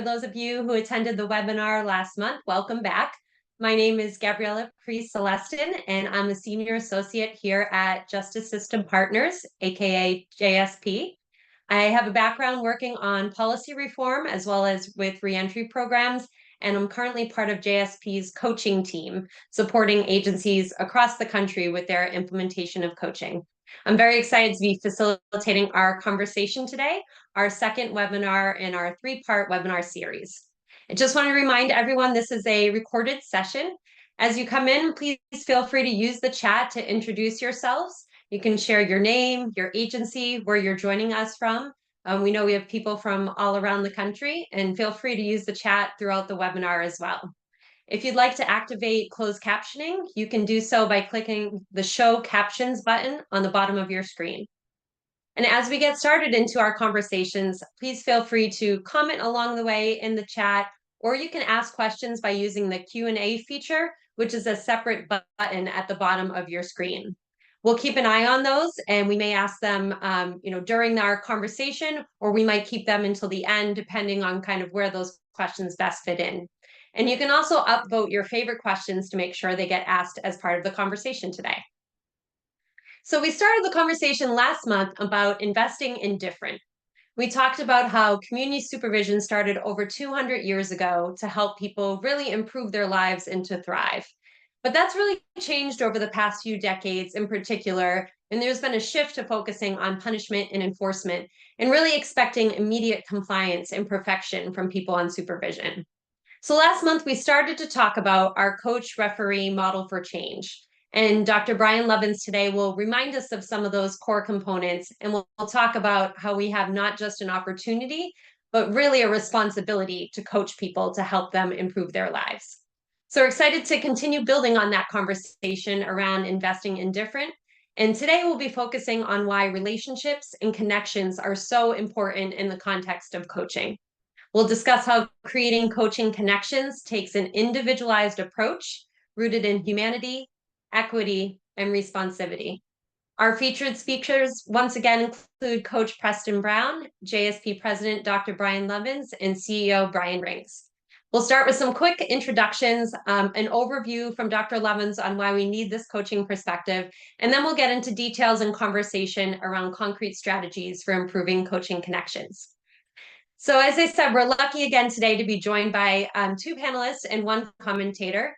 those of you who attended the webinar last month, welcome back. My name is Gabriella Priest-Celestin, and I'm a Senior Associate here at Justice System Partners, aka JSP. I have a background working on policy reform as well as with reentry programs, and I'm currently part of JSP's coaching team, supporting agencies across the country with their implementation of coaching. I'm very excited to be facilitating our conversation today, our second webinar in our three-part webinar series. I just want to remind everyone this is a recorded session. As you come in, please feel free to use the chat to introduce yourselves. You can share your name, your agency, where you're joining us from. We know we have people from all around the country, and feel free to use the chat throughout the webinar as well. If you'd like to activate closed captioning, you can do so by clicking the Show Captions button on the bottom of your screen. And as we get started into our conversations, please feel free to comment along the way in the chat, or you can ask questions by using the Q&A feature, which is a separate button at the bottom of your screen. We'll keep an eye on those, and we may ask them during our conversation, or we might keep them until the end, depending on kind of where those questions best fit in. And you can also upvote your favorite questions to make sure they get asked as part of the conversation today. So we started the conversation last month about investing in different. We talked about how community supervision started over 200 years ago to help people really improve their lives and to thrive. But that's really changed over the past few decades in particular, and there's been a shift to focusing on punishment and enforcement and really expecting immediate compliance and perfection from people on supervision. So last month, we started to talk about our coach-referee model for change. And Dr. Brian Lovins today will remind us of some of those core components, and we'll talk about how we have not just an opportunity, but really a responsibility to coach people to help them improve their lives. So we're excited to continue building on that conversation around investing in different. And today we'll be focusing on why relationships and connections are so important in the context of coaching. We'll discuss how creating coaching connections takes an individualized approach rooted in humanity, equity, and responsivity. Our featured speakers once again include Coach Preston Brown, JSP President Dr. Brian Lovins, and CEO Brian Riggs. We'll start with some quick introductions, an overview from Dr. Lovins on why we need this coaching perspective, and then we'll get into details and conversation around concrete strategies for improving coaching connections. So as I said, we're lucky again today to be joined by two panelists and one commentator.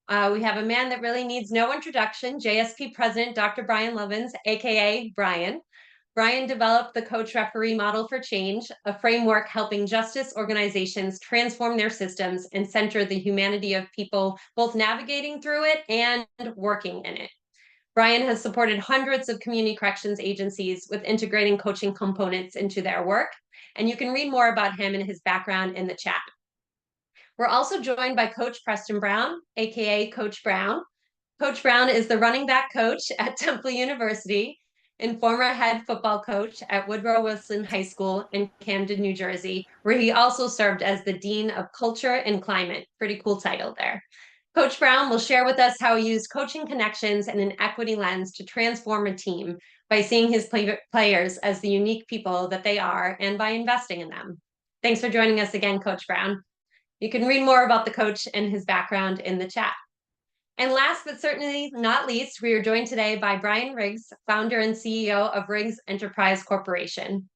We have a man that really needs no introduction, JSP President Dr. Brian Lovins, aka Brian. Brian developed the coach-referee model for change, a framework helping justice organizations transform their systems and center the humanity of people both navigating through it and working in it. Brian has supported hundreds of community corrections agencies with integrating coaching components into their work, and you can read more about him and his background in the chat. We're also joined by Coach Preston Brown, aka Coach Brown. Coach Brown is the running back coach at Temple University and former head football coach at Woodrow Wilson High School in Camden, New Jersey, where he also served as the Dean of Culture and Climate. Pretty cool title there. Coach Brown will share with us how he used coaching connections and an equity lens to transform a team by seeing his players as the unique people that they are and by investing in them. Thanks for joining us again, Coach Brown. You can read more about the coach and his background in the chat. And last but certainly not least, we are joined today by Brian Riggs, founder and CEO of Riggs Enterprise Corporation.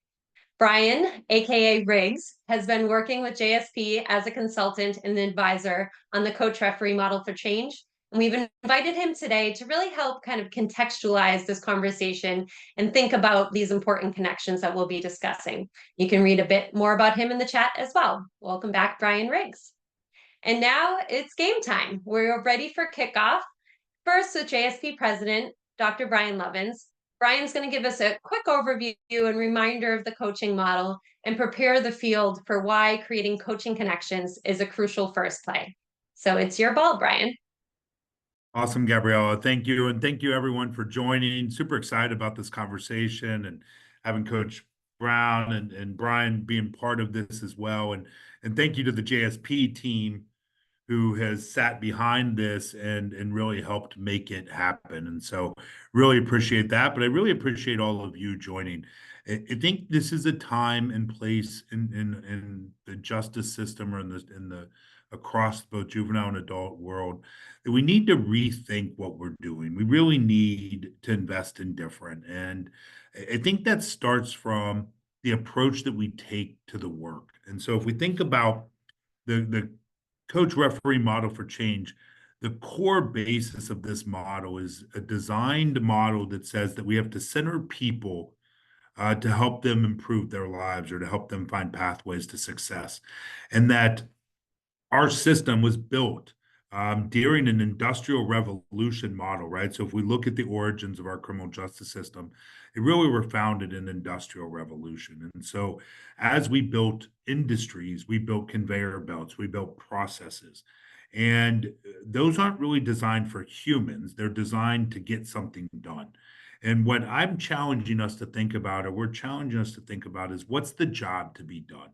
Brian, aka Riggs, has been working with JSP as a consultant and advisor on the coach-referee model for change. And we've invited him today to really help kind of contextualize this conversation and think about these important connections that we'll be discussing. You can read a bit more about him in the chat as well. Welcome back, Brian Riggs. And now it's game time. We're ready for kickoff. First, with JSP President, Dr. Brian Lovins. Brian's going to give us a quick overview and reminder of the coaching model and prepare the field for why creating coaching connections is a crucial first play. So it's your ball, Brian. Awesome, Gabriella. Thank you. And thank you, everyone, for joining. Super excited about this conversation and having Coach Brown and Brian being part of this as well. And thank you to the JSP team who has sat behind this and really helped make it happen. And so really appreciate that. But I really appreciate all of you joining. I think this is a time and place in the justice system or in the across both juvenile and adult world that we need to rethink what we're doing. We really need to invest in different. And I think that starts from the approach that we take to the work. And so if we think about the coach referee model for change, the core basis of this model is a designed model that says that we have to center people to help them improve their lives or to help them find pathways to success. And that our system was built during an industrial revolution model, right? So if we look at the origins of our criminal justice system, it really were founded in industrial revolution. And so as we built industries, we built conveyor belts, we built processes. And those aren't really designed for humans. They're designed to get something done. And what I'm challenging us to think about, or we're challenging us to think about, is what's the job to be done?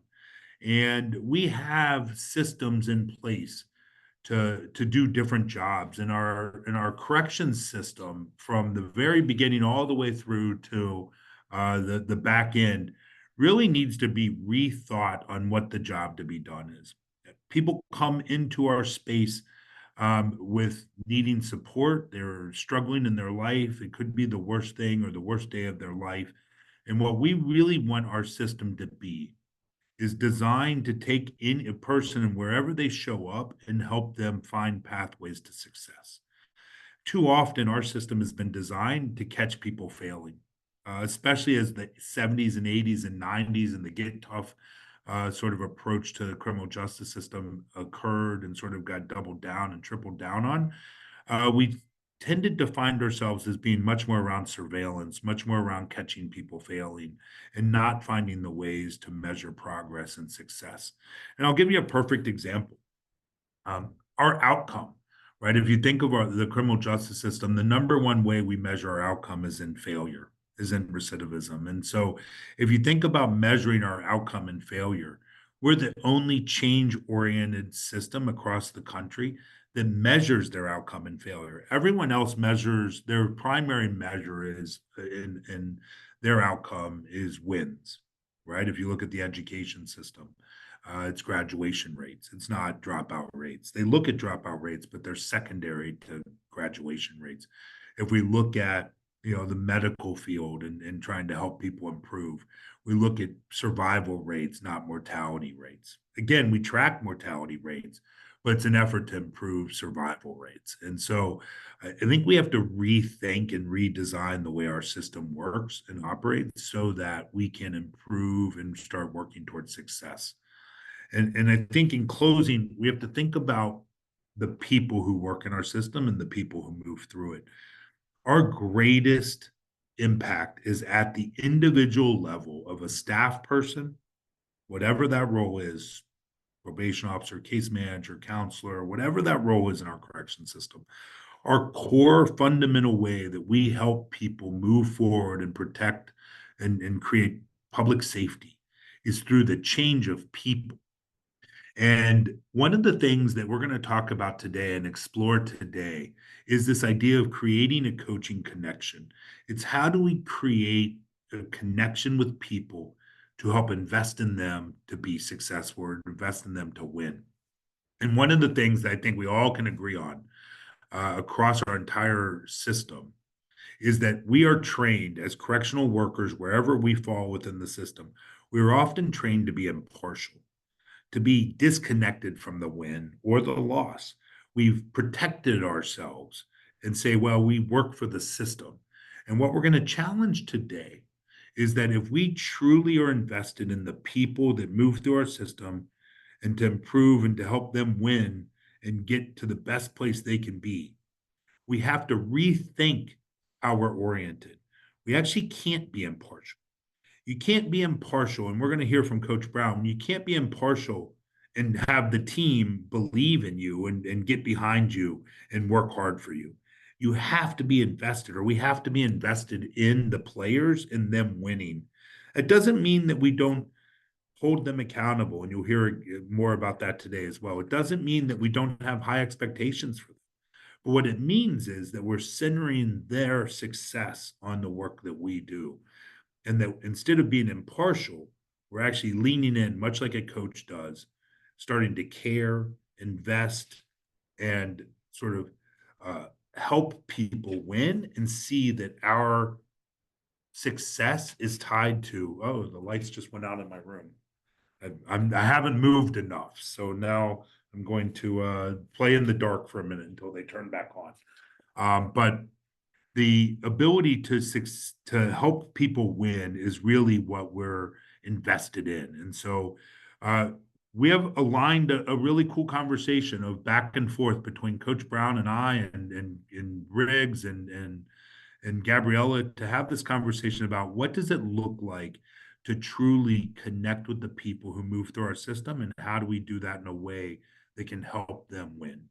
And we have systems in place to do different jobs in our corrections system from the very beginning all the way through to the back end really needs to be rethought on what the job to be done is. People come into our space with needing support. They're struggling in their life. It could be the worst thing or the worst day of their life. And what we really want our system to be is designed to take in a person and wherever they show up and help them find pathways to success. Too often, our system has been designed to catch people failing, especially as the 70s and 80s and 90s and the get tough sort of approach to the criminal justice system occurred and sort of got doubled down and tripled down on. We tended to find ourselves as being much more around surveillance, much more around catching people failing and not finding the ways to measure progress and success. And I'll give you a perfect example. Our outcome, right? If you think of the criminal justice system, the number one way we measure our outcome is in failure, is in recidivism. And so if you think about measuring our outcome in failure, we're the only change-oriented system across the country that measures their outcome in failure. Everyone else measures their primary measure is in their outcome is wins, right? If you look at the education system, it's graduation rates. It's not dropout rates. They look at dropout rates, but they're secondary to graduation rates. If we look at the medical field and trying to help people improve, we look at survival rates, not mortality rates. Again, we track mortality rates, but it's an effort to improve survival rates. And so I think we have to rethink and redesign the way our system works and operates so that we can improve and start working towards success. And I think in closing, we have to think about the people who work in our system and the people who move through it. Our greatest impact is at the individual level of a staff person, whatever that role is, probation officer, case manager, counselor, whatever that role is in our correction system. Our core fundamental way that we help people move forward and protect and create public safety is through the change of people. And one of the things that we're going to talk about today and explore today is this idea of creating a coaching connection. It's how do we create a connection with people to help invest in them to be successful or invest in them to win. And one of the things that I think we all can agree on across our entire system is that we are trained as correctional workers, wherever we fall within the system, we are often trained to be impartial, to be disconnected from the win or the loss. We've protected ourselves and say, well, we work for the system. And what we're going to challenge today is that if we truly are invested in the people that move through our system and to improve and to help them win and get to the best place they can be, we have to rethink how we're oriented. We actually can't be impartial. You can't be impartial, and we're going to hear from Coach Brown. You can't be impartial and have the team believe in you and get behind you and work hard for you. You have to be invested, or we have to be invested in the players and them winning. It doesn't mean that we don't hold them accountable, and you'll hear more about that today as well. It doesn't mean that we don't have high expectations for them. But what it means is that we're centering their success on the work that we do. and that instead of being impartial, we're actually leaning in, much like a coach does, starting to care, invest, and sort of help people win and see that our success is tied to, oh, the lights just went out in my room. I haven't moved enough. So now I'm going to play in the dark for a minute until they turn back on. But the ability to help people win is really what we're invested in. And so we have aligned a really cool conversation of back and forth between Coach Brown and I and Riggs and Gabriella to have this conversation about what does it look like to truly connect with the people who move through our system, and how do we do that in a way that can help them win.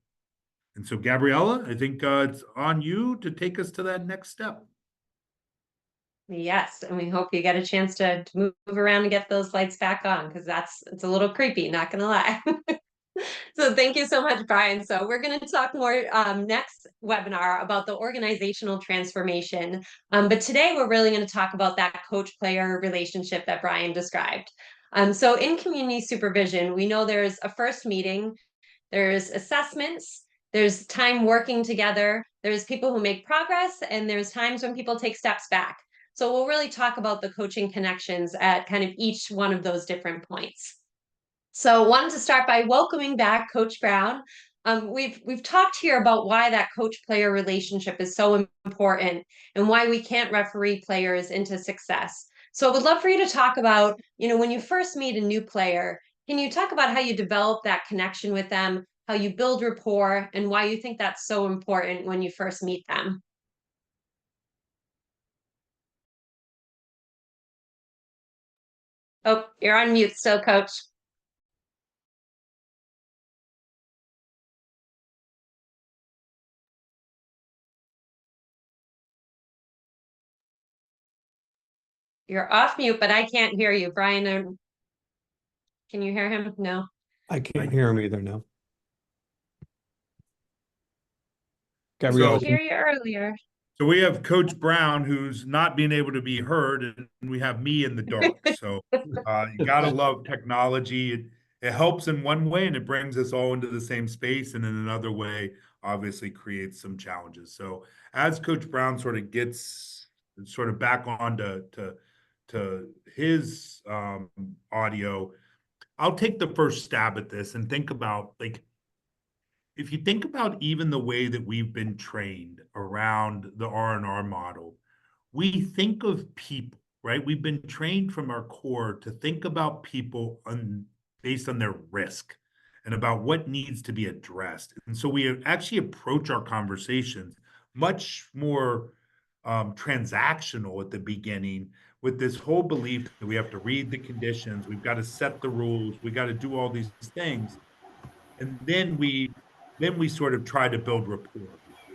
And so, Gabriella, I think it's on you to take us to that next step. Yes, and we hope you get a chance to move around and get those lights back on, because it's a little creepy, not gonna lie. So thank you so much, Brian. So we're going to talk more next webinar about the organizational transformation. But today we're really going to talk about that coach-player relationship that Brian described. So in community supervision, we know there's a first meeting, there's assessments, there's time working together, there's people who make progress, and there's times when people take steps back. So we'll really talk about the coaching connections at kind of each one of those different points. So wanted to start by welcoming back Coach Brown. We've talked here about why that coach-player relationship is so important and why we can't referee players into success. So I would love for you to talk about, when you first meet a new player, can you talk about how you develop that connection with them, how you build rapport, and why you think that's so important when you first meet them? Oh, you're on mute still, Coach. You're off mute, but I can't hear you. Brian, can you hear him? No. I can't hear him either now. I Gabrielle, could hear you earlier. So we have Coach Brown, who's not being able to be heard, and we have me in the dark. So you gotta love technology. It helps in one way, and it brings us all into the same space, and in another way, obviously creates some challenges. So as Coach Brown sort of gets sort of back on to his audio, I'll take the first stab at this and think about, like, if you think about even the way that we've been trained around the R&R model, we think of people, right? We've been trained from our core to think about people based on their risk and about what needs to be addressed. And so we actually approach our conversations much more transactional at the beginning, with this whole belief that we have to read the conditions, we've got to set the rules, we got to do all these things. And then we sort of try to build rapport.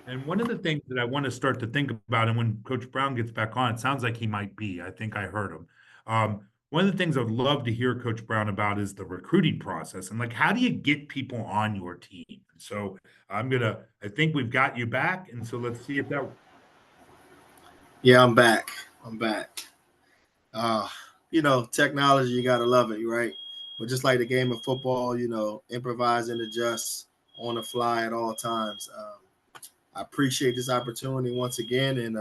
And one of the things that I want to start to think about, and when Coach Brown gets back on, it sounds like he might be. I think I heard him. One of the things I'd love to hear Coach Brown about is the recruiting process, and, like, how do you get people on your team? So I think we've got you back, and so let's see if that. Yeah, I'm back. Technology, you gotta love it, right? But just like the game of football, improvise and adjust on the fly at all times. I appreciate this opportunity once again, and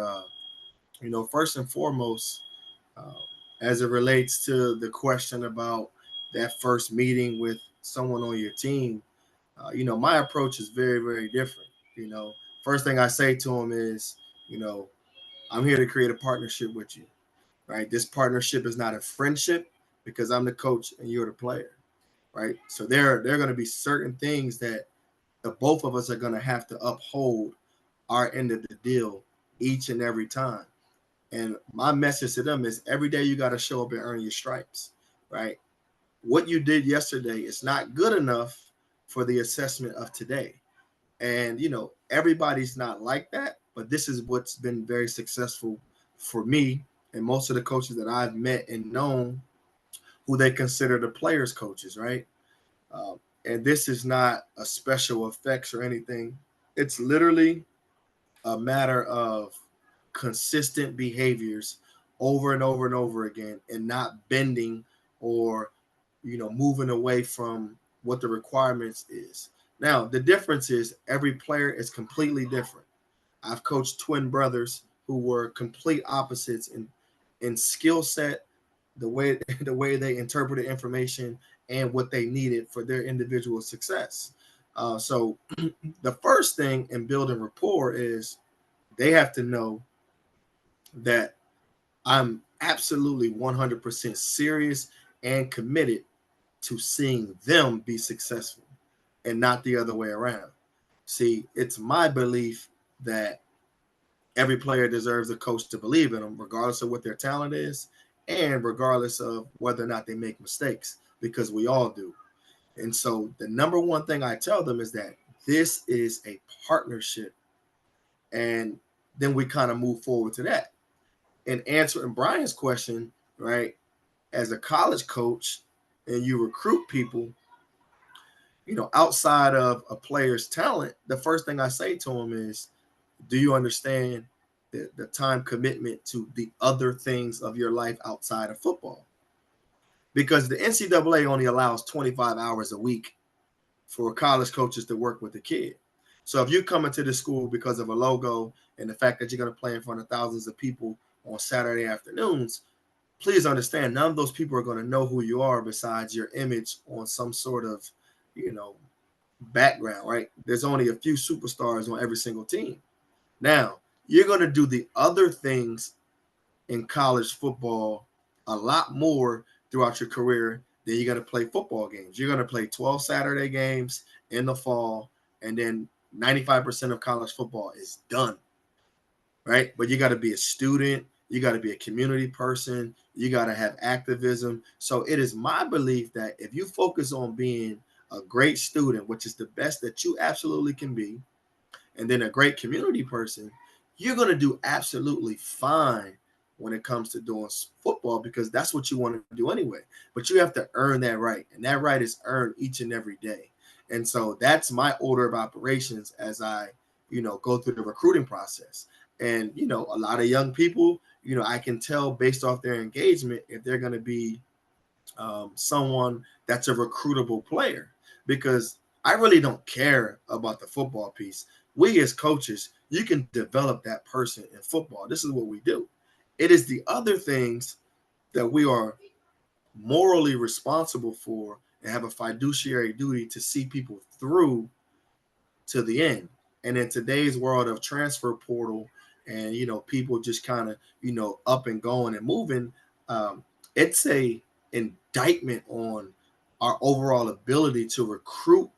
first and foremost, uh, as it relates to the question about that first meeting with someone on your team, my approach is very, very different. First thing I say to them is, I'm here to create a partnership with you, right? This partnership is not a friendship, because I'm the coach and you're the player, right? So there are going to be certain things that the both of us are going to have to uphold our end of the deal each and every time. And my message to them is, every day you got to show up and earn your stripes, right? What you did yesterday is not good enough for the assessment of today. And, everybody's not like that, but this is what's been very successful for me and most of the coaches that I've met and known, who they consider the players' coaches, right? And this is not a special effects or anything. It's literally a matter of consistent behaviors over and over and over again, and not bending or, moving away from what the requirements is. Now, the difference is every player is completely different. I've coached twin brothers who were complete opposites in skill set, the way they interpreted information, and what they needed for their individual success. So the first thing in building rapport is they have to know that I'm absolutely 100% serious and committed to seeing them be successful and not the other way around. See, it's my belief that every player deserves a coach to believe in them, regardless of what their talent is and regardless of whether or not they make mistakes, because we all do. And so the number one thing I tell them is that this is a partnership. And then we kind of move forward to that. And answering Brian's question, right, as a college coach and you recruit people, outside of a player's talent, the first thing I say to them is, do you understand the time commitment to the other things of your life outside of football? Because the NCAA only allows 25 hours a week for college coaches to work with the kid. So if you come into the school because of a logo and the fact that you're going to play in front of thousands of people on Saturday afternoons, please understand none of those people are going to know who you are besides your image on some sort of, background, right? There's only a few superstars on every single team. Now, you're going to do the other things in college football a lot more throughout your career than you're going to play football games. You're going to play 12 Saturday games in the fall, and then 95% of college football is done, right? But you got to be a student. You got to be a community person. You got to have activism. So it is my belief that if you focus on being a great student, which is the best that you absolutely can be, and then a great community person, you're going to do absolutely fine when it comes to doing football, because that's what you want to do anyway. But you have to earn that right, and that right is earned each and every day. And so that's my order of operations as I, go through the recruiting process. And, a lot of young people, I can tell based off their engagement if they're going to be someone that's a recruitable player, because I really don't care about the football piece. We as coaches, you can develop that person in football. This is what we do. It is the other things that we are morally responsible for and have a fiduciary duty to see people through to the end. And in today's world of transfer portal and, people just kind of, up and going and moving, it's a indictment on our overall ability to recruit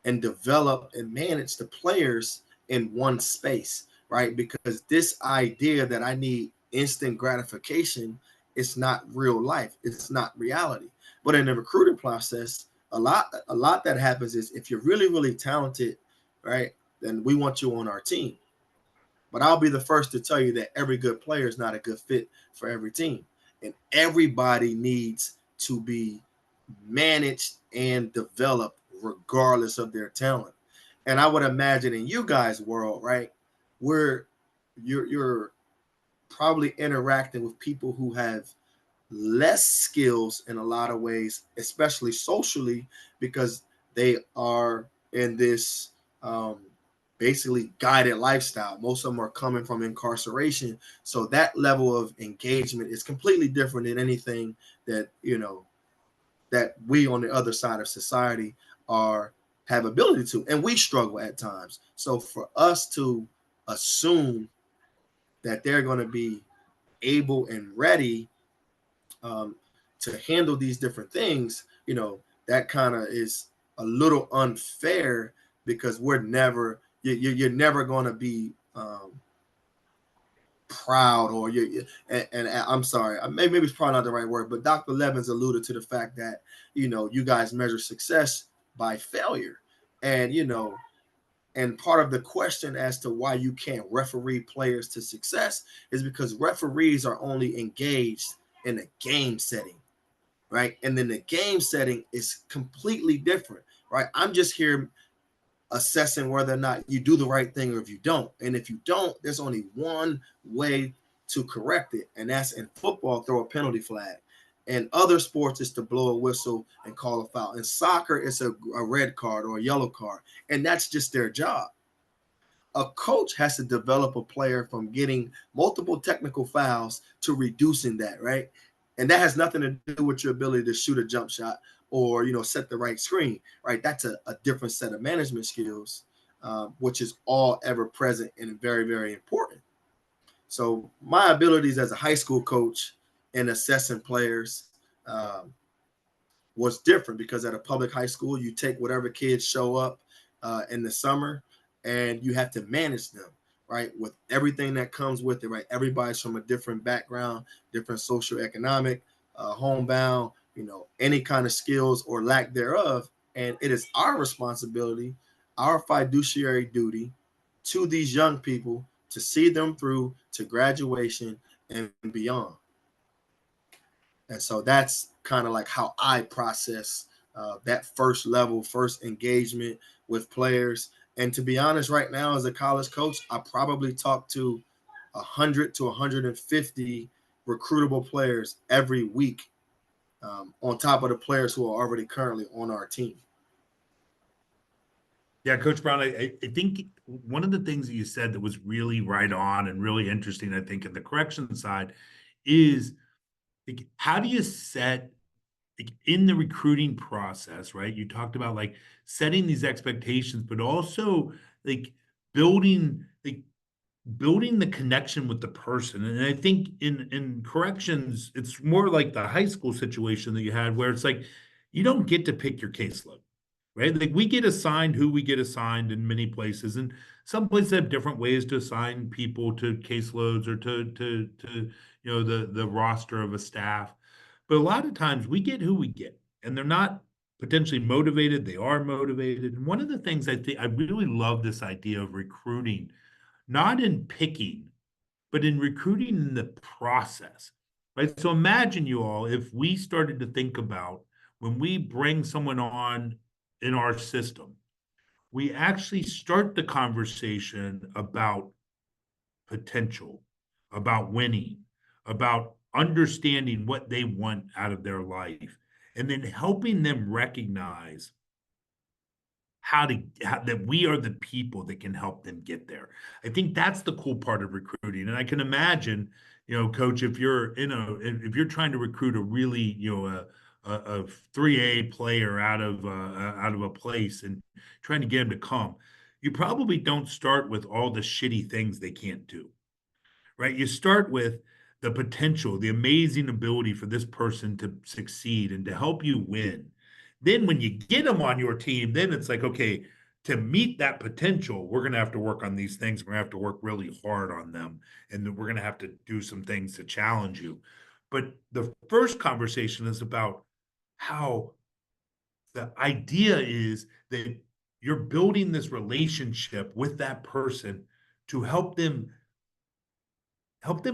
and develop and manage the players in one space, right? Because this idea that I need instant gratification is not real life. It's not reality. But in the recruiting process, a lot that happens is if you're really, really talented, right, then we want you on our team. But I'll be the first to tell you that every good player is not a good fit for every team. And everybody needs to be managed and developed regardless of their talent. And I would imagine in you guys' world, right, where you're probably interacting with people who have less skills in a lot of ways, especially socially, because they are in this basically guided lifestyle. Most of them are coming from incarceration. So that level of engagement is completely different than anything that, that we on the other side of society have ability to, and we struggle at times. So for us to assume that they're going to be able and ready to handle these different things, that kind of is a little unfair, because you're never going to be proud, or and I'm sorry, maybe it's probably not the right word, but Dr. Lovins alluded to the fact that, you guys measure success by failure. And, and part of the question as to why you can't referee players to success is because referees are only engaged in a game setting, right? And then the game setting is completely different, right? I'm just here assessing whether or not you do the right thing or if you don't. And if you don't, there's only one way to correct it. And that's in football, throw a penalty flag. In other sports, it's to blow a whistle and call a foul. In soccer, it's a red card or a yellow card. And that's just their job. A coach has to develop a player from getting multiple technical fouls to reducing that, right? And that has nothing to do with your ability to shoot a jump shot or, set the right screen, right? That's a different set of management skills, which is all ever present and very, very important. So my abilities as a high school coach in assessing players was different because at a public high school, you take whatever kids show up in the summer and you have to manage them, right? With everything that comes with it, right? Everybody's from a different background, different socioeconomic, homebound, any kind of skills or lack thereof. And it is our responsibility, our fiduciary duty to these young people to see them through to graduation and beyond. And so that's kind of like how I process that first level, first engagement with players. And to be honest, right now as a college coach, I probably talk to 100 to 150 recruitable players every week, on top of the players who are already currently on our team. Yeah, Coach Brown, I think one of the things that you said that was really right on and really interesting, I think, in the correction side is like, how do you set in the recruiting process, right? You talked about like setting these expectations, but also like building the connection with the person. And I think in corrections, it's more like the high school situation that you had where it's like you don't get to pick your caseload, right? Like we get assigned who we get assigned in many places, and some places have different ways to assign people to caseloads or to the roster of a staff. But a lot of times we get who we get, and they're not potentially motivated, they are motivated. And one of the things I think I really love this idea of recruiting, not in picking, but in recruiting in the process, right? So imagine you all, if we started to think about when we bring someone on in our system, we actually start the conversation about potential, about winning, about understanding what they want out of their life, and then helping them recognize that we are the people that can help them get there. I think that's the cool part of recruiting. And I can imagine, Coach, if you're trying to recruit a really, a 3A player out of a place and trying to get them to come, you probably don't start with all the shitty things they can't do, right? You start with the potential, the amazing ability for this person to succeed and to help you win. Then when you get them on your team, then it's like, okay, to meet that potential, we're going to have to work on these things. We're going to have to work really hard on them. And then we're going to have to do some things to challenge you. But the first conversation is about how the idea is that you're building this relationship with that person to help them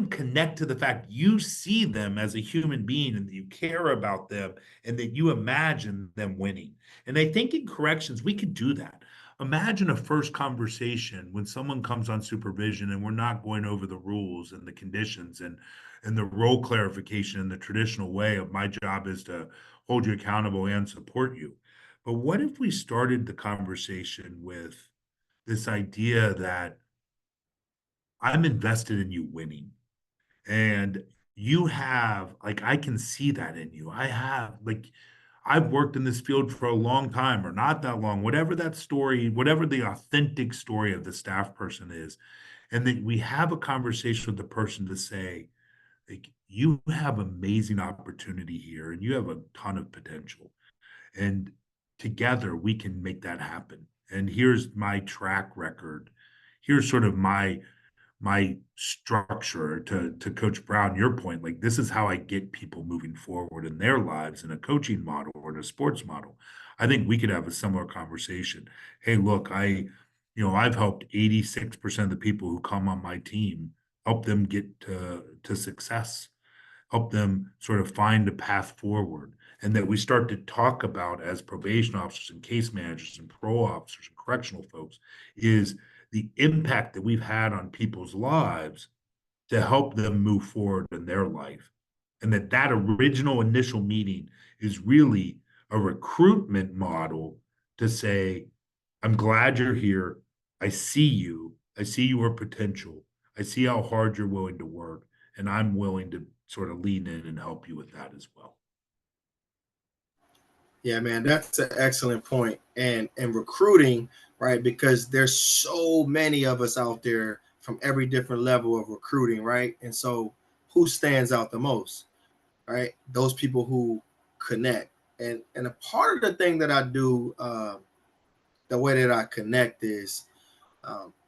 connect to the fact you see them as a human being and that you care about them and that you imagine them winning. And I think in corrections, we could do that. Imagine a first conversation when someone comes on supervision and we're not going over the rules and the conditions and the role clarification in the traditional way of my job is to hold you accountable and support you. But what if we started the conversation with this idea that I'm invested in you winning. And you have, like, I can see that in you. I've worked in this field for a long time or not that long, whatever that story, whatever the authentic story of the staff person is. And that we have a conversation with the person to say, like, you have amazing opportunity here and you have a ton of potential. And together we can make that happen. And here's my track record. Here's sort of my structure to Coach Brown, your point, like this is how I get people moving forward in their lives in a coaching model or in a sports model. I think we could have a similar conversation. Hey, look, I've helped 86% of the people who come on my team, help them get to success, help them sort of find a path forward. And that we start to talk about as probation officers and case managers and parole officers and correctional folks is the impact that we've had on people's lives to help them move forward in their life. And that original initial meeting is really a recruitment model to say, I'm glad you're here. I see you. I see your potential. I see how hard you're willing to work. And I'm willing to sort of lean in and help you with that as well. Yeah, man, that's an excellent point. And recruiting, right? Because there's so many of us out there from every different level of recruiting, right? And so who stands out the most, right? Those people who connect. And a part of the thing that I do, the way that I connect is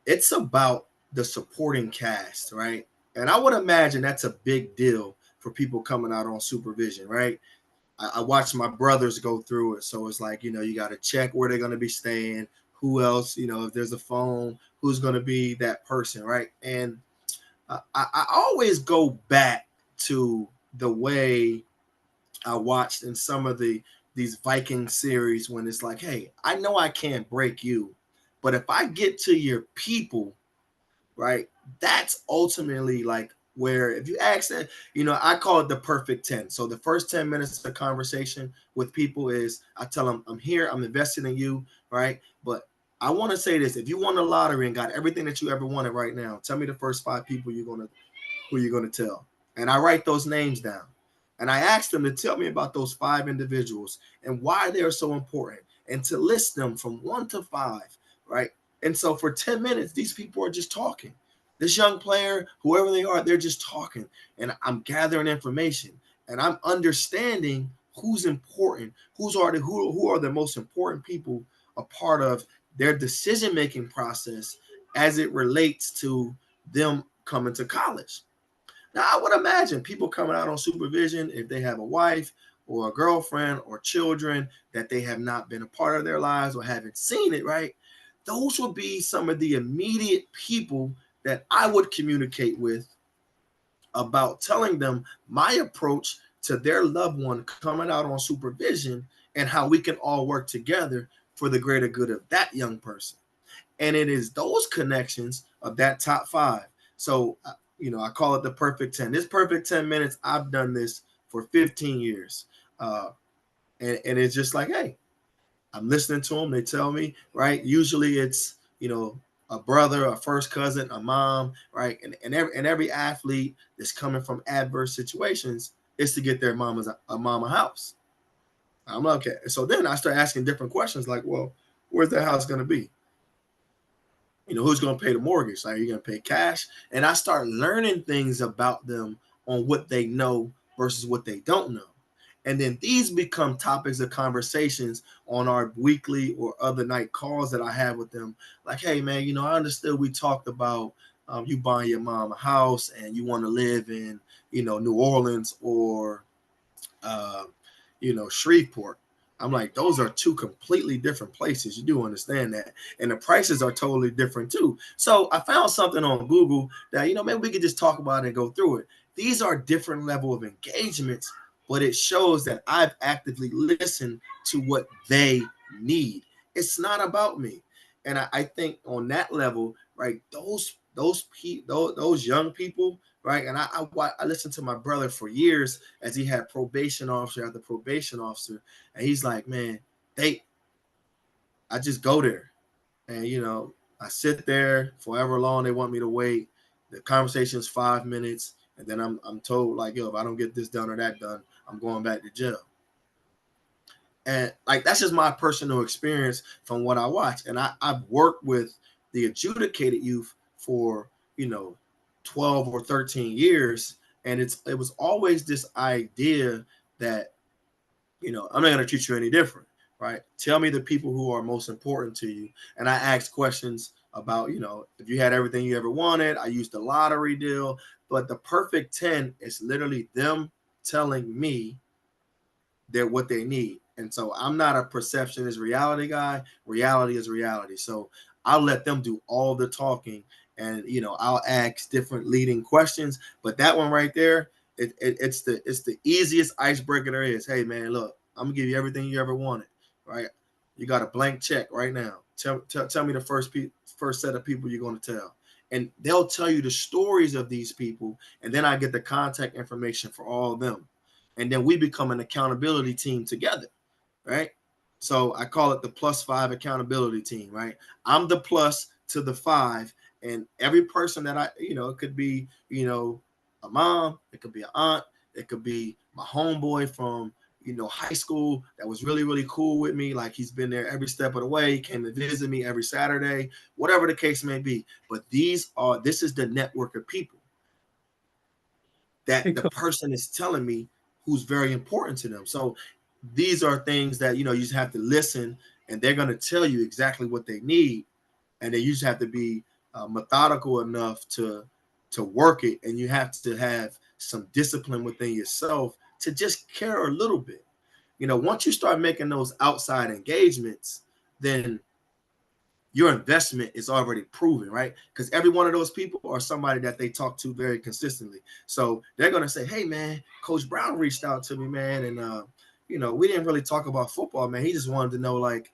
it's about the supporting cast, right? And I would imagine that's a big deal for people coming out on supervision, right? I watched my brothers go through it. So it's like, you got to check where they're going to be staying, who else, if there's a phone, who's going to be that person, right? And I always go back to the way I watched in some of these Viking series when it's like, hey, I know I can't break you, but if I get to your people, right, that's ultimately like where if you ask that, I call it the perfect 10. So the first 10 minutes of conversation with people is I tell them I'm here, I'm invested in you, right? But I want to say this: if you won the lottery and got everything that you ever wanted right now, tell me the first 5 people who you're gonna tell. And I write those names down. And I ask them to tell me about those 5 individuals and why they are so important and to list them from 1 to 5, right? And so for 10 minutes, these people are just talking. This young player, whoever they are, they're just talking. And I'm gathering information and I'm understanding who's important, who are the most important people a part of their decision-making process as it relates to them coming to college. Now, I would imagine people coming out on supervision, if they have a wife or a girlfriend or children that they have not been a part of their lives or haven't seen it, right? Those would be some of the immediate people that I would communicate with about telling them my approach to their loved one coming out on supervision and how we can all work together for the greater good of that young person. And it is those connections of that top 5. So, I call it the perfect 10. This perfect 10 minutes, I've done this for 15 years. And it's just like, hey, I'm listening to them. They tell me, right? Usually it's, a brother, a first cousin, a mom, right? And every athlete that's coming from adverse situations is to get their mama house. I'm like, okay. So then I start asking different questions like, well, where's that house going to be? Who's going to pay the mortgage? Like, are you going to pay cash? And I start learning things about them on what they know versus what they don't know. And then these become topics of conversations on our weekly or other night calls that I have with them. Like, hey, man, I understood we talked about you buying your mom a house and you want to live in, New Orleans or, Shreveport. I'm like, those are 2 completely different places. You do understand that. And the prices are totally different too. So I found something on Google that, maybe we could just talk about it and go through it. These are different level of engagements, but it shows that I've actively listened to what they need. It's not about me. And I think on that level, right, those young people, right? And I listened to my brother for years as he had probation officer after probation officer. And he's like, man, I just go there and, I sit there forever long. They want me to wait. The conversation is 5 minutes. And then I'm told like, yo, if I don't get this done or that done, I'm going back to jail. And like, that's just my personal experience from what I watch. And I've worked with the adjudicated youth for, 12 or 13 years. And it was always this idea that, I'm not going to treat you any different, right? Tell me the people who are most important to you. And I asked questions about, if you had everything you ever wanted. I used the lottery deal, but the perfect 10 is literally them telling me what they need. And so I'm not a perception is reality guy. Reality is reality. So I'll let them do all the talking and, I'll ask different leading questions. But that one right there, it's the easiest icebreaker there is. Hey, man, look, I'm going to give you everything you ever wanted, right? You got a blank check right now. Tell me the first set of people you're going to tell. and they'll tell you the stories of these people, and then I get the contact information for all of them, and then we become an accountability team together, right? So I call it the +5 accountability team, right? I'm the plus to the 5, and every person that it could be, a mom, it could be an aunt, it could be my homeboy from high school that was really, really cool with me. Like, he's been there every step of the way. He came to visit me every Saturday, whatever the case may be. But this is the network of people that the person is telling me who's very important to them. So these are things that, you just have to listen, and they're going to tell you exactly what they need. And then you just have to be methodical enough to work it. And you have to have some discipline within yourself to just care a little bit. Once you start making those outside engagements, then your investment is already proven, right? Because every one of those people are somebody that they talk to very consistently. So they're going to say, hey, man, Coach Brown reached out to me, man. And, we didn't really talk about football, man. He just wanted to know, like,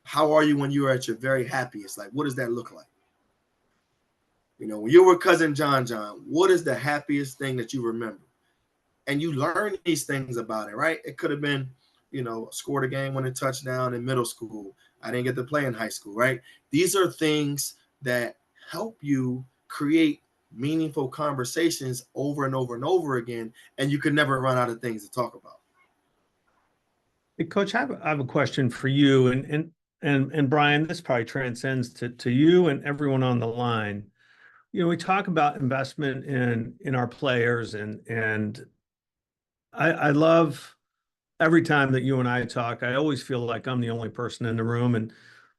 how are you when you are at your very happiest? Like, what does that look like? When you were cousin John, what is the happiest thing that you remember? And you learn these things about it, right? It could have been, scored a game-winning touchdown in middle school. I didn't get to play in high school, right? These are things that help you create meaningful conversations over and over and over again, and you can never run out of things to talk about. Hey, Coach, I have a question for you, and Brian, this probably transcends to you and everyone on the line. We talk about investment in our players, and I love every time that you and I talk. I always feel like I'm the only person in the room, and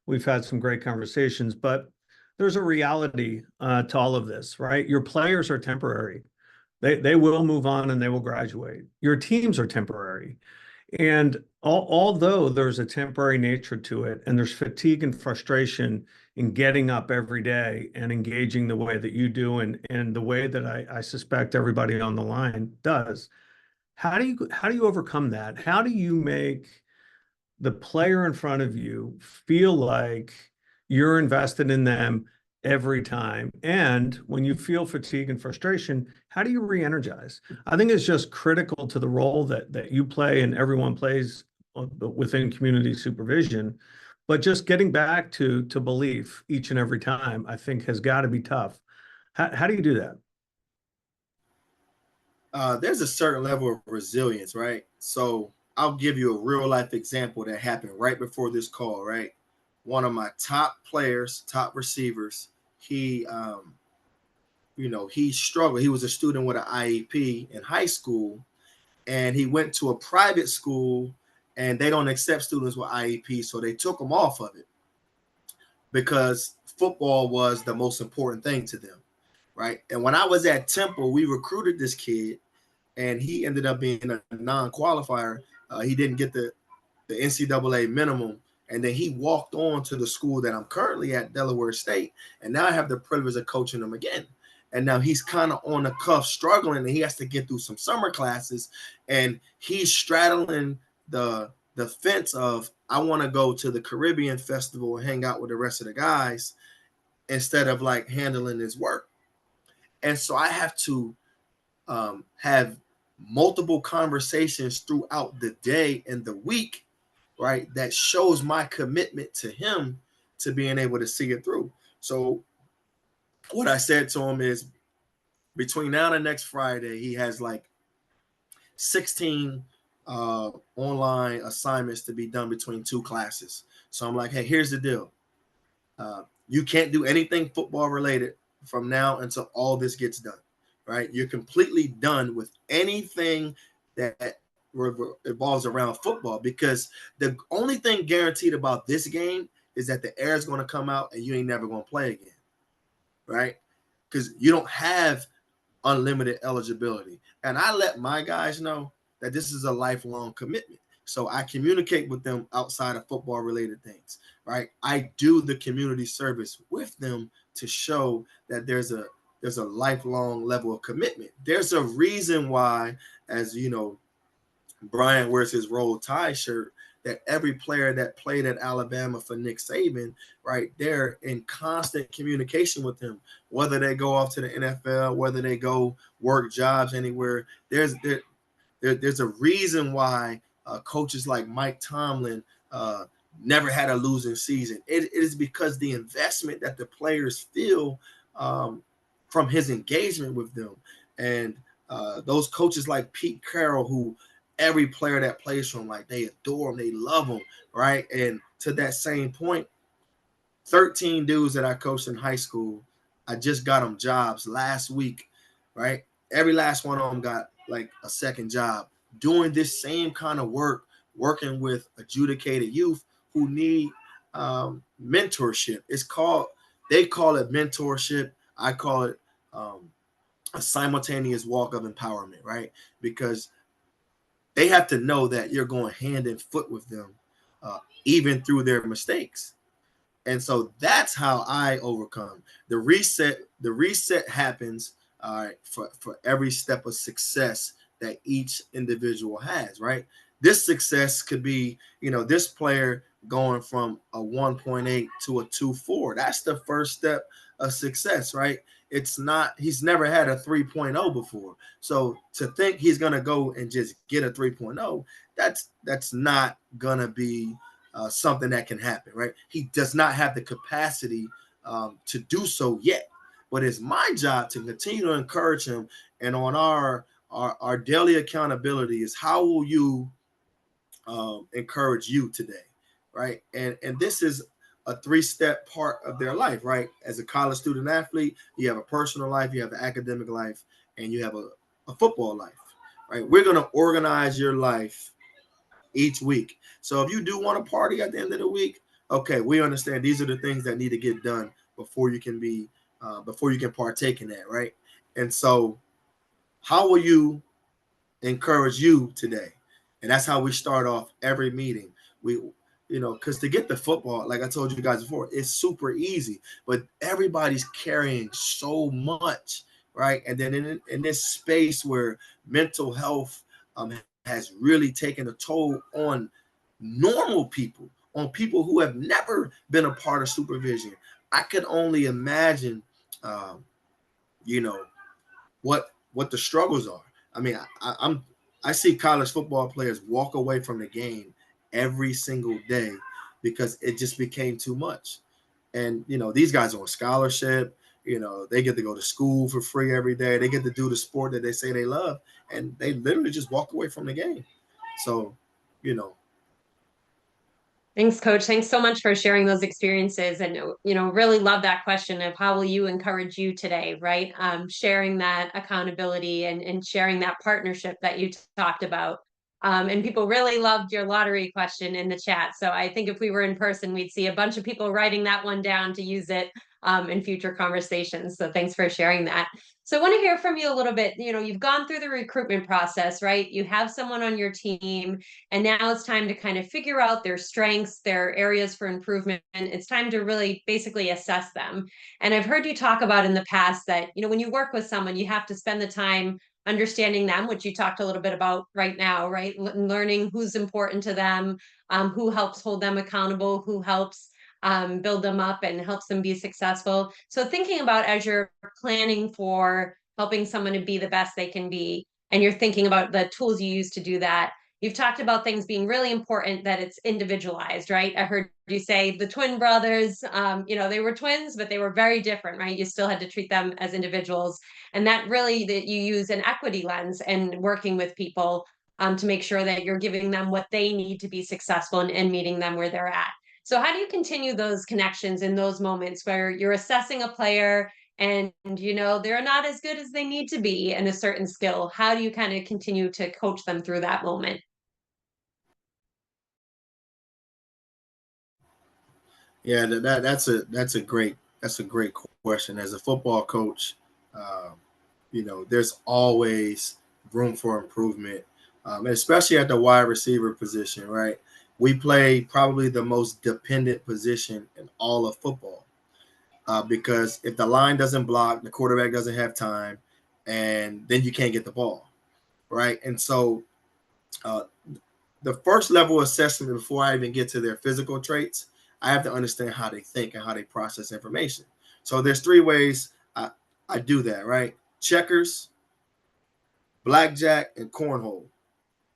we've had some great conversations. But there's a reality to all of this, right? Your players are temporary. They will move on and they will graduate. Your teams are temporary. And although there's a temporary nature to it, and there's fatigue and frustration in getting up every day and engaging the way that you do, and the way that I suspect everybody on the line does, how do you overcome that? How do you make the player in front of you feel like you're invested in them every time? And when you feel fatigue and frustration, how do you re-energize? I think it's just critical to the role that you play and everyone plays within community supervision. But just getting back to belief each and every time, I think, has got to be tough. How do you do that? There's a certain level of resilience, right? So I'll give you a real life example that happened right before this call, right? One of my top players, top receivers, he struggled. He was a student with an IEP in high school, and he went to a private school, and they don't accept students with IEP, so they took him off of it because football was the most important thing to them, right? And when I was at Temple, we recruited this kid, and he ended up being a non-qualifier. He didn't get the NCAA minimum, and then he walked on to the school that I'm currently at, Delaware State, and now I have the privilege of coaching him again. And now he's kind of on the cuff struggling, and he has to get through some summer classes, and he's straddling the fence of, I want to go to the Caribbean Festival and hang out with the rest of the guys instead of like handling his work. And so I have to have multiple conversations throughout the day and the week, right, that shows my commitment to him to being able to see it through. So what I said to him is, between now and next Friday, he has like 16 online assignments to be done between 2 classes. So I'm like, hey, here's the deal. You can't do anything football related from now until all this gets done, right? You're completely done with anything that revolves around football, because the only thing guaranteed about this game is that the air is going to come out and you ain't never going to play again, right? Because you don't have unlimited eligibility. And I let my guys know that this is a lifelong commitment. So I communicate with them outside of football related things, right? I do the community service with them to show that there's a lifelong level of commitment. There's a reason why, as you know, Brian wears his roll tie shirt. that every player that played at Alabama for Nick Saban, right, they're in constant communication with him, whether they go off to the NFL, whether they go work jobs anywhere. There's a reason why coaches like Mike Tomlin never had a losing season. It is because the investment that the players feel from his engagement with them. And those coaches like Pete Carroll, who every player that plays for him, like, they adore him, they love him, right? And to that same point, 13 dudes that I coached in high school, I just got them jobs last week, right? Every last one of them got like a second job doing this same kind of work, working with adjudicated youth who need mentorship. They call it mentorship. I call it a simultaneous walk of empowerment, right? Because they have to know that you're going hand in foot with them, even through their mistakes. And so that's how I overcome the reset. The reset happens for every step of success that each individual has, right? This success could be, this player going from a 1.8 to a 2.4. That's the first step of success, right? He's never had a 3.0 before. So to think he's going to go and just get a 3.0, that's not going to be something that can happen, right? He does not have the capacity to do so yet. But it's my job to continue to encourage him. And on our daily accountability is, how will you encourage you today, right? And this is a 3-step part of their life, right? As a college student athlete, you have a personal life, you have an academic life, and you have a football life, right? We're going to organize your life each week. So if you do want to party at the end of the week, okay, we understand these are the things that need to get done before you can partake in that, right? And so how will you encourage you today? And that's how we start off every meeting. Because to get the football, like I told you guys before, it's super easy, but everybody's carrying so much, right? And then in this space where mental health has really taken a toll on normal people, on people who have never been a part of supervision, I could only imagine, what the struggles are. I mean, I see college football players walk away from the game every single day because it just became too much. And, these guys are on scholarship, they get to go to school for free every day. They get to do the sport that they say they love, and they literally just walk away from the game. So, Thanks, Coach. Thanks so much for sharing those experiences, and really love that question of how will you encourage you today, right? Sharing that accountability and sharing that partnership that you talked about. And people really loved your lottery question in the chat. So I think if we were in person, we'd see a bunch of people writing that one down to use it in future conversations. So thanks for sharing that. So I want to hear from you a little bit. You've gone through the recruitment process, right? You have someone on your team, and now it's time to kind of figure out their strengths, their areas for improvement. And it's time to really basically assess them. And I've heard you talk about in the past that, when you work with someone, you have to spend the time understanding them, which you talked a little bit about right now, right? Learning who's important to them, who helps hold them accountable, who helps build them up and helps them be successful. So thinking about, as you're planning for helping someone to be the best they can be, and you're thinking about the tools you use to do that, you've talked about things being really important, that it's individualized, right? I heard you say the twin brothers, they were twins, but they were very different, right? You still had to treat them as individuals. And that you use an equity lens and working with people to make sure that you're giving them what they need to be successful and meeting them where they're at. So how do you continue those connections in those moments where you're assessing a player and they're not as good as they need to be in a certain skill? How do you kind of continue to coach them through that moment? Yeah, that's a great question. As a football coach, there's always room for improvement, especially at the wide receiver position, right? We play probably the most dependent position in all of football, because if the line doesn't block, the quarterback doesn't have time, and then you can't get the ball, right? And so the first level assessment before I even get to their physical traits, I have to understand how they think and how they process information. So there's 3 ways I do that, right? Checkers, blackjack, and cornhole,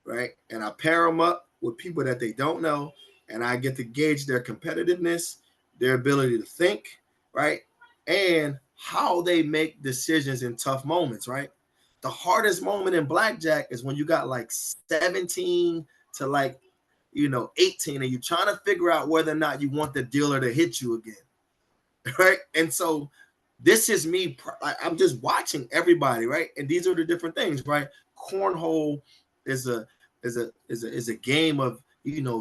right? And I pair them up with people that they don't know, and I get to gauge their competitiveness, their ability to think, right? And how they make decisions in tough moments, right? The hardest moment in blackjack is when you got like 17 to like, 18, and you're trying to figure out whether or not you want the dealer to hit you again, right? And so this is me. I'm just watching everybody, right? And these are the different things, right? Cornhole is a game of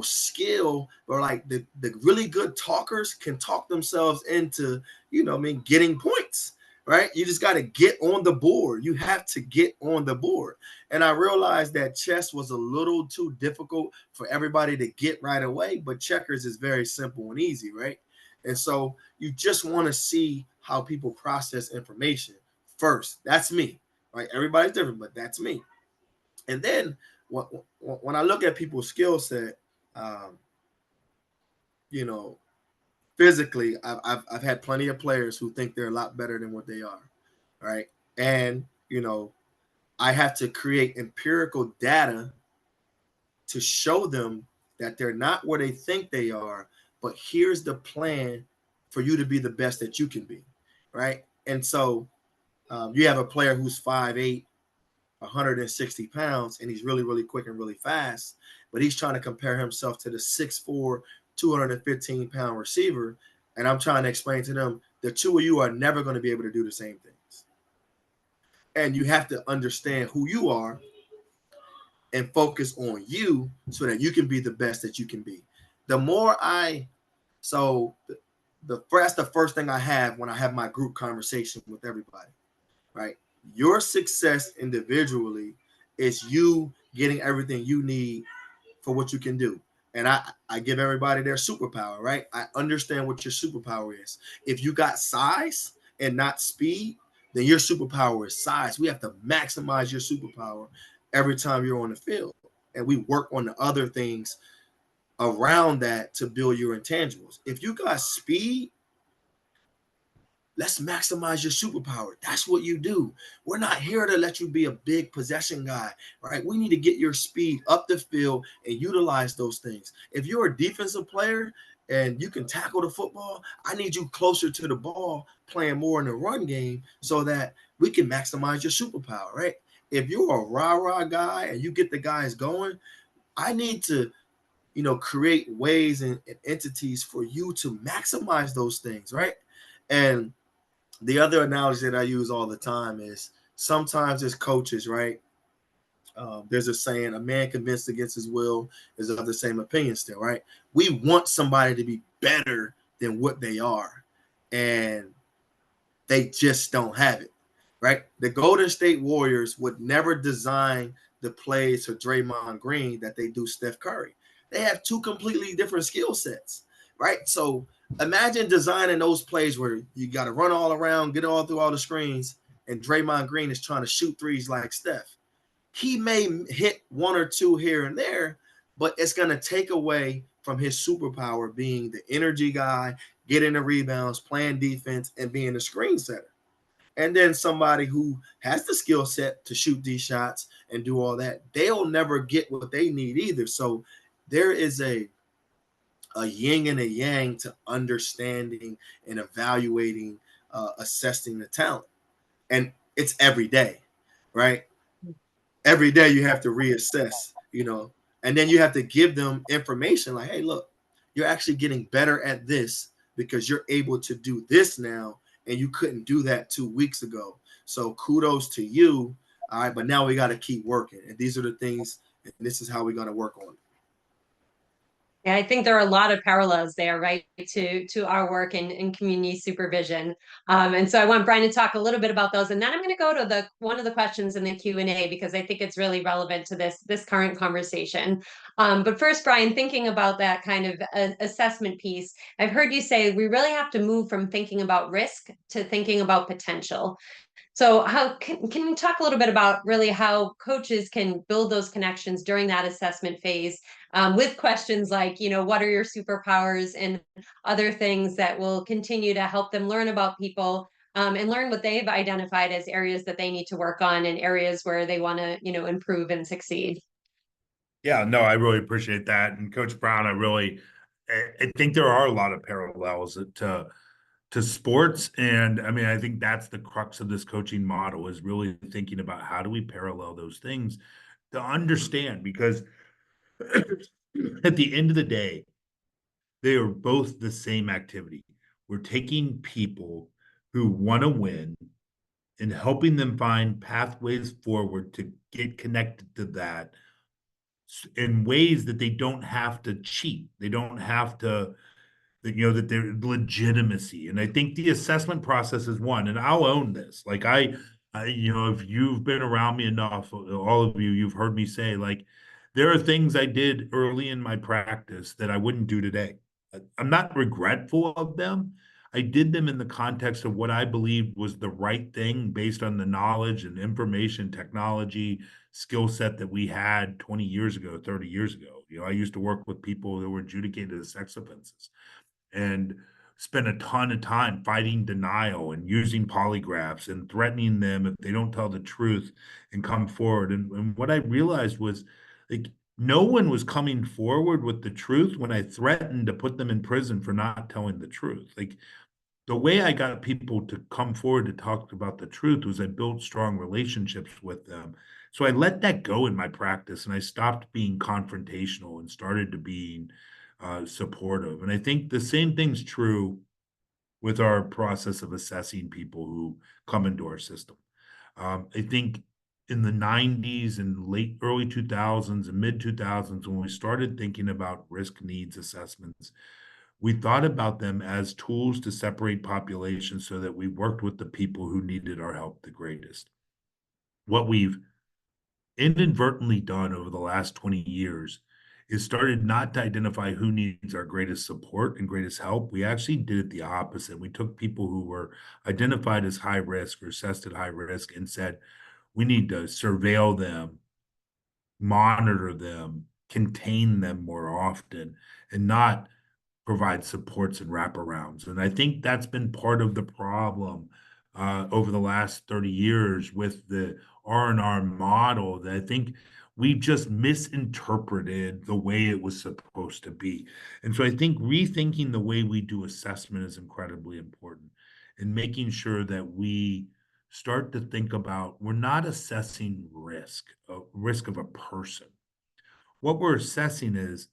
skill, or like the really good talkers can talk themselves into getting points, right? You just got to get on the board. You have to get on the board. And I realized that chess was a little too difficult for everybody to get right away, but checkers is very simple and easy, right? And so you just want to see how people process information first. That's me, right? Everybody's different, but that's me. And then when I look at people's skill set, physically, I've had plenty of players who think they're a lot better than what they are, right? And I have to create empirical data to show them that they're not where they think they are, but here's the plan for you to be the best that you can be, right? And so you have a player who's 5'8", 160 pounds, and he's really, really quick and really fast, but he's trying to compare himself to the 6'4", 215-pound receiver, and I'm trying to explain to them the two of you are never going to be able to do the same things. And you have to understand who you are and focus on you so that you can be the best that you can be. The more that's the first thing I have when I have my group conversation with everybody, right? Your success individually is you getting everything you need for what you can do. And I give everybody their superpower, right? I understand what your superpower is. If you got size and not speed, then your superpower is size. We have to maximize your superpower every time you're on the field. And we work on the other things around that to build your intangibles. If you got speed, let's maximize your superpower. That's what you do. We're not here to let you be a big possession guy, right? We need to get your speed up the field and utilize those things. If you're a defensive player and you can tackle the football, I need you closer to the ball, playing more in the run game so that we can maximize your superpower, right? If you're a rah-rah guy and you get the guys going, I need to, create ways and entities for you to maximize those things, right? And the other analogy that I use all the time is sometimes as coaches, right? There's a saying, a man convinced against his will is of the same opinion still, right? We want somebody to be better than what they are, and they just don't have it, right? The Golden State Warriors would never design the plays for Draymond Green that they do Steph Curry. They have two completely different skill sets, right? So imagine designing those plays where you got to run all around, get all through all the screens, and Draymond Green is trying to shoot threes like Steph. He may hit one or two here and there, but it's going to take away from his superpower being the energy guy, getting the rebounds, playing defense, and being the screen setter. And then somebody who has the skill set to shoot these shots and do all that, they'll never get what they need either. So there is a yin and a yang to understanding and evaluating, assessing the talent. And it's every day, right? Every day you have to reassess, and then you have to give them information like, hey, look, you're actually getting better at this because you're able to do this now, and you couldn't do that 2 weeks ago. So kudos to you. All right, but now we got to keep working. And these are the things, and this is how we're going to work on it. Yeah, I think there are a lot of parallels there, right, to our work in community supervision. And so I want Brian to talk a little bit about those, and then I'm going to go to one of the questions in the Q&A because I think it's really relevant to this current conversation. But first, Brian, thinking about that kind of assessment piece, I've heard you say we really have to move from thinking about risk to thinking about potential. So how can we talk a little bit about really how coaches can build those connections during that assessment phase, with questions like, what are your superpowers and other things that will continue to help them learn about people, and learn what they've identified as areas that they need to work on and areas where they want to, improve and succeed. Yeah, no, I really appreciate that. And Coach Brown, I think there are a lot of parallels to sports. And I mean, I think that's the crux of this coaching model is really thinking about how do we parallel those things to understand, because at the end of the day, they are both the same activity. We're taking people who want to win and helping them find pathways forward to get connected to that in ways that they don't have to cheat. They don't have to, that their legitimacy. And I think the assessment process is one, and I'll own this. Like if you've been around me enough, all of you, you've heard me say, like, there are things I did early in my practice that I wouldn't do today. I'm not regretful of them. I did them in the context of what I believed was the right thing based on the knowledge and information technology skill set that we had 20 years ago, 30 years ago. I used to work with people that were adjudicated as sex offenses and spent a ton of time fighting denial and using polygraphs and threatening them if they don't tell the truth and come forward. And what I realized was, like, no one was coming forward with the truth when I threatened to put them in prison for not telling the truth. Like, the way I got people to come forward to talk about the truth was I built strong relationships with them. So I let that go in my practice and I stopped being confrontational and started to being supportive. And I think the same thing's true with our process of assessing people who come into our system. I think in the 90s and early 2000s and mid 2000s, when we started thinking about risk needs assessments, we thought about them as tools to separate populations so that we worked with the people who needed our help the greatest. What we've inadvertently done over the last 20 years is started not to identify who needs our greatest support and greatest help. We actually did it the opposite. We took people who were identified as high risk or assessed at high risk and said, we need to surveil them, monitor them, contain them more often, and not provide supports and wraparounds. And I think that's been part of the problem over the last 30 years with the R&R model, that I think we've just misinterpreted the way it was supposed to be. And so I think rethinking the way we do assessment is incredibly important, and making sure that we start to think about, we're not assessing risk of a person. What we're assessing is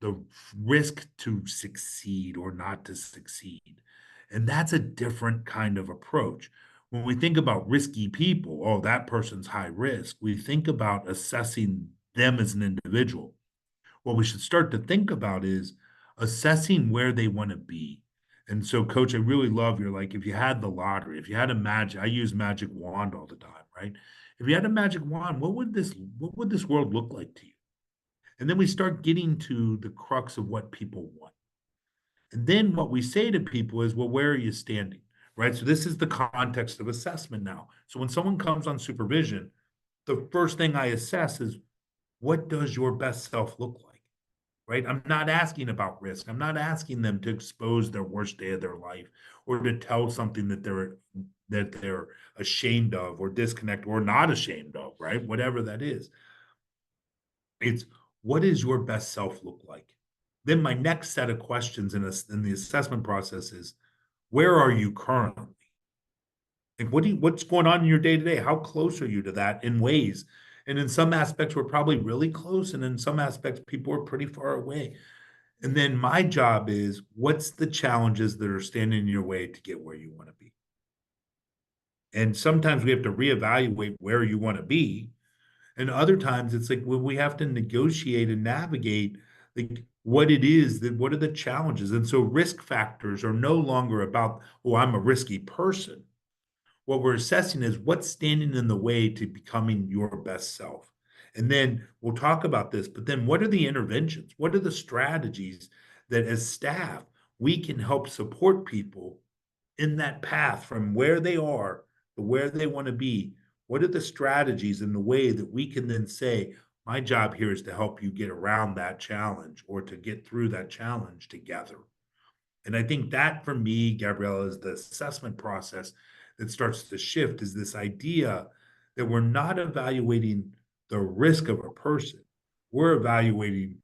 the risk to succeed or not to succeed. And that's a different kind of approach. When we think about risky people, oh, that person's high risk, we think about assessing them as an individual. What we should start to think about is assessing where they want to be. And so, Coach, I really love your, like, if you had the lottery, if you had I use magic wand all the time, right? If you had a magic wand, what would this world look like to you? And then we start getting to the crux of what people want. And then what we say to people is, well, where are you standing? Right? So this is the context of assessment now. So when someone comes on supervision, the first thing I assess is, what does your best self look like? Right? I'm not asking about risk. I'm not asking them to expose their worst day of their life or to tell something that they're ashamed of or disconnect or not ashamed of, right? Whatever that is. It's, what does your best self look like? Then my next set of questions in the assessment process is, where are you currently? Like, what's going on in your day to day? How close are you to that in ways? And in some aspects, we're probably really close. And in some aspects, people are pretty far away. And then my job is, what's the challenges that are standing in your way to get where you want to be? And sometimes we have to reevaluate where you want to be. And other times it's like, well, we have to negotiate and navigate, like, what it is that, what are the challenges? And so risk factors are no longer about, oh, I'm a risky person. What we're assessing is what's standing in the way to becoming your best self. And then we'll talk about this, but then what are the interventions? What are the strategies that as staff, we can help support people in that path from where they are to where they want to be, what are the strategies and the way that we can then say, my job here is to help you get around that challenge or to get through that challenge together. And I think that for me, Gabriella, is the assessment process that starts to shift, is this idea that we're not evaluating the risk of a person. We're evaluating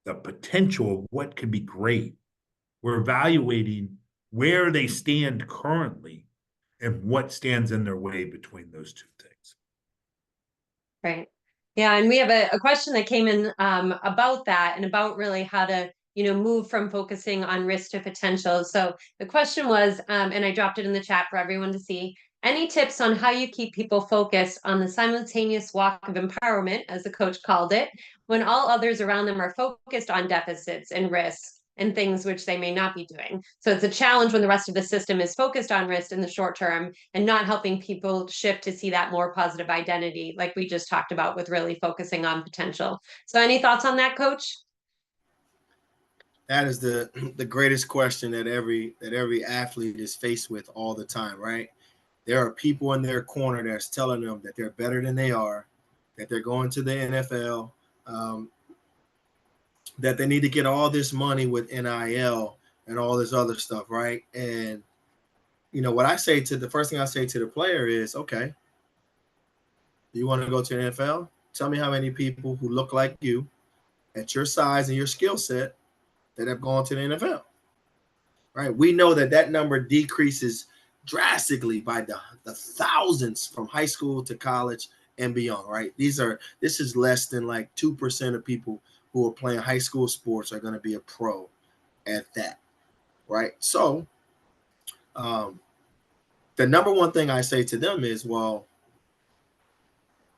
the potential of what could be great. We're evaluating where they stand currently and what stands in their way between those two things. Right. Yeah, and we have a question that came in about that and about really how to, move from focusing on risk to potential. So the question was, and I dropped it in the chat for everyone to see, any tips on how you keep people focused on the simultaneous walk of empowerment, as the coach called it, when all others around them are focused on deficits and risks and things which they may not be doing. So it's a challenge when the rest of the system is focused on risk in the short term and not helping people shift to see that more positive identity, like we just talked about with really focusing on potential. So any thoughts on that, Coach? That is the greatest question that every athlete is faced with all the time, right? There are people in their corner that's telling them that they're better than they are, that they're going to the NFL, that they need to get all this money with NIL and all this other stuff, right? And what I say the first thing I say to the player is, okay, you want to go to the NFL? Tell me how many people who look like you at your size and your skill set that have gone to the NFL, right? We know that number decreases drastically by the thousands from high school to college and beyond, right? This is less than like 2% of people who are playing high school sports are going to be a pro at that, right? So the number one thing I say to them is, well,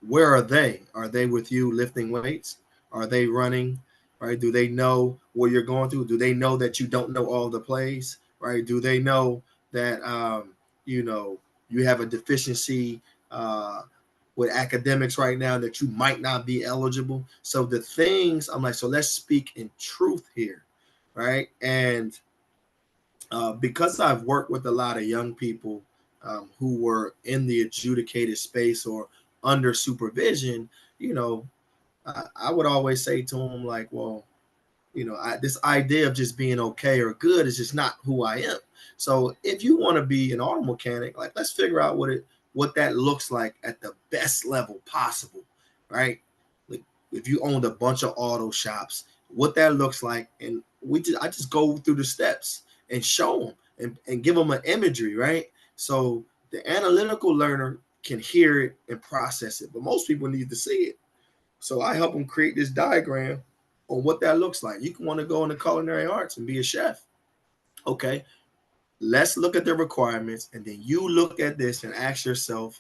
where are they? Are they with you lifting weights? Are they running? Right? Do they know what you're going through? Do they know that you don't know all the plays? Right? Do they know that you have a deficiency with academics right now that you might not be eligible? So the things I'm like, so let's speak in truth here, right? And because I've worked with a lot of young people who were in the adjudicated space or under supervision, I would always say to them, like, well, this idea of just being okay or good is just not who I am. So if you want to be an auto mechanic, like, let's figure out what that looks like at the best level possible, right? Like, if you owned a bunch of auto shops, what that looks like, and I just go through the steps and show them and give them an imagery, right? So the analytical learner can hear it and process it, but most people need to see it. So I help them create this diagram on what that looks like. You can want to go into culinary arts and be a chef. Okay, let's look at the requirements, and then you look at this and ask yourself,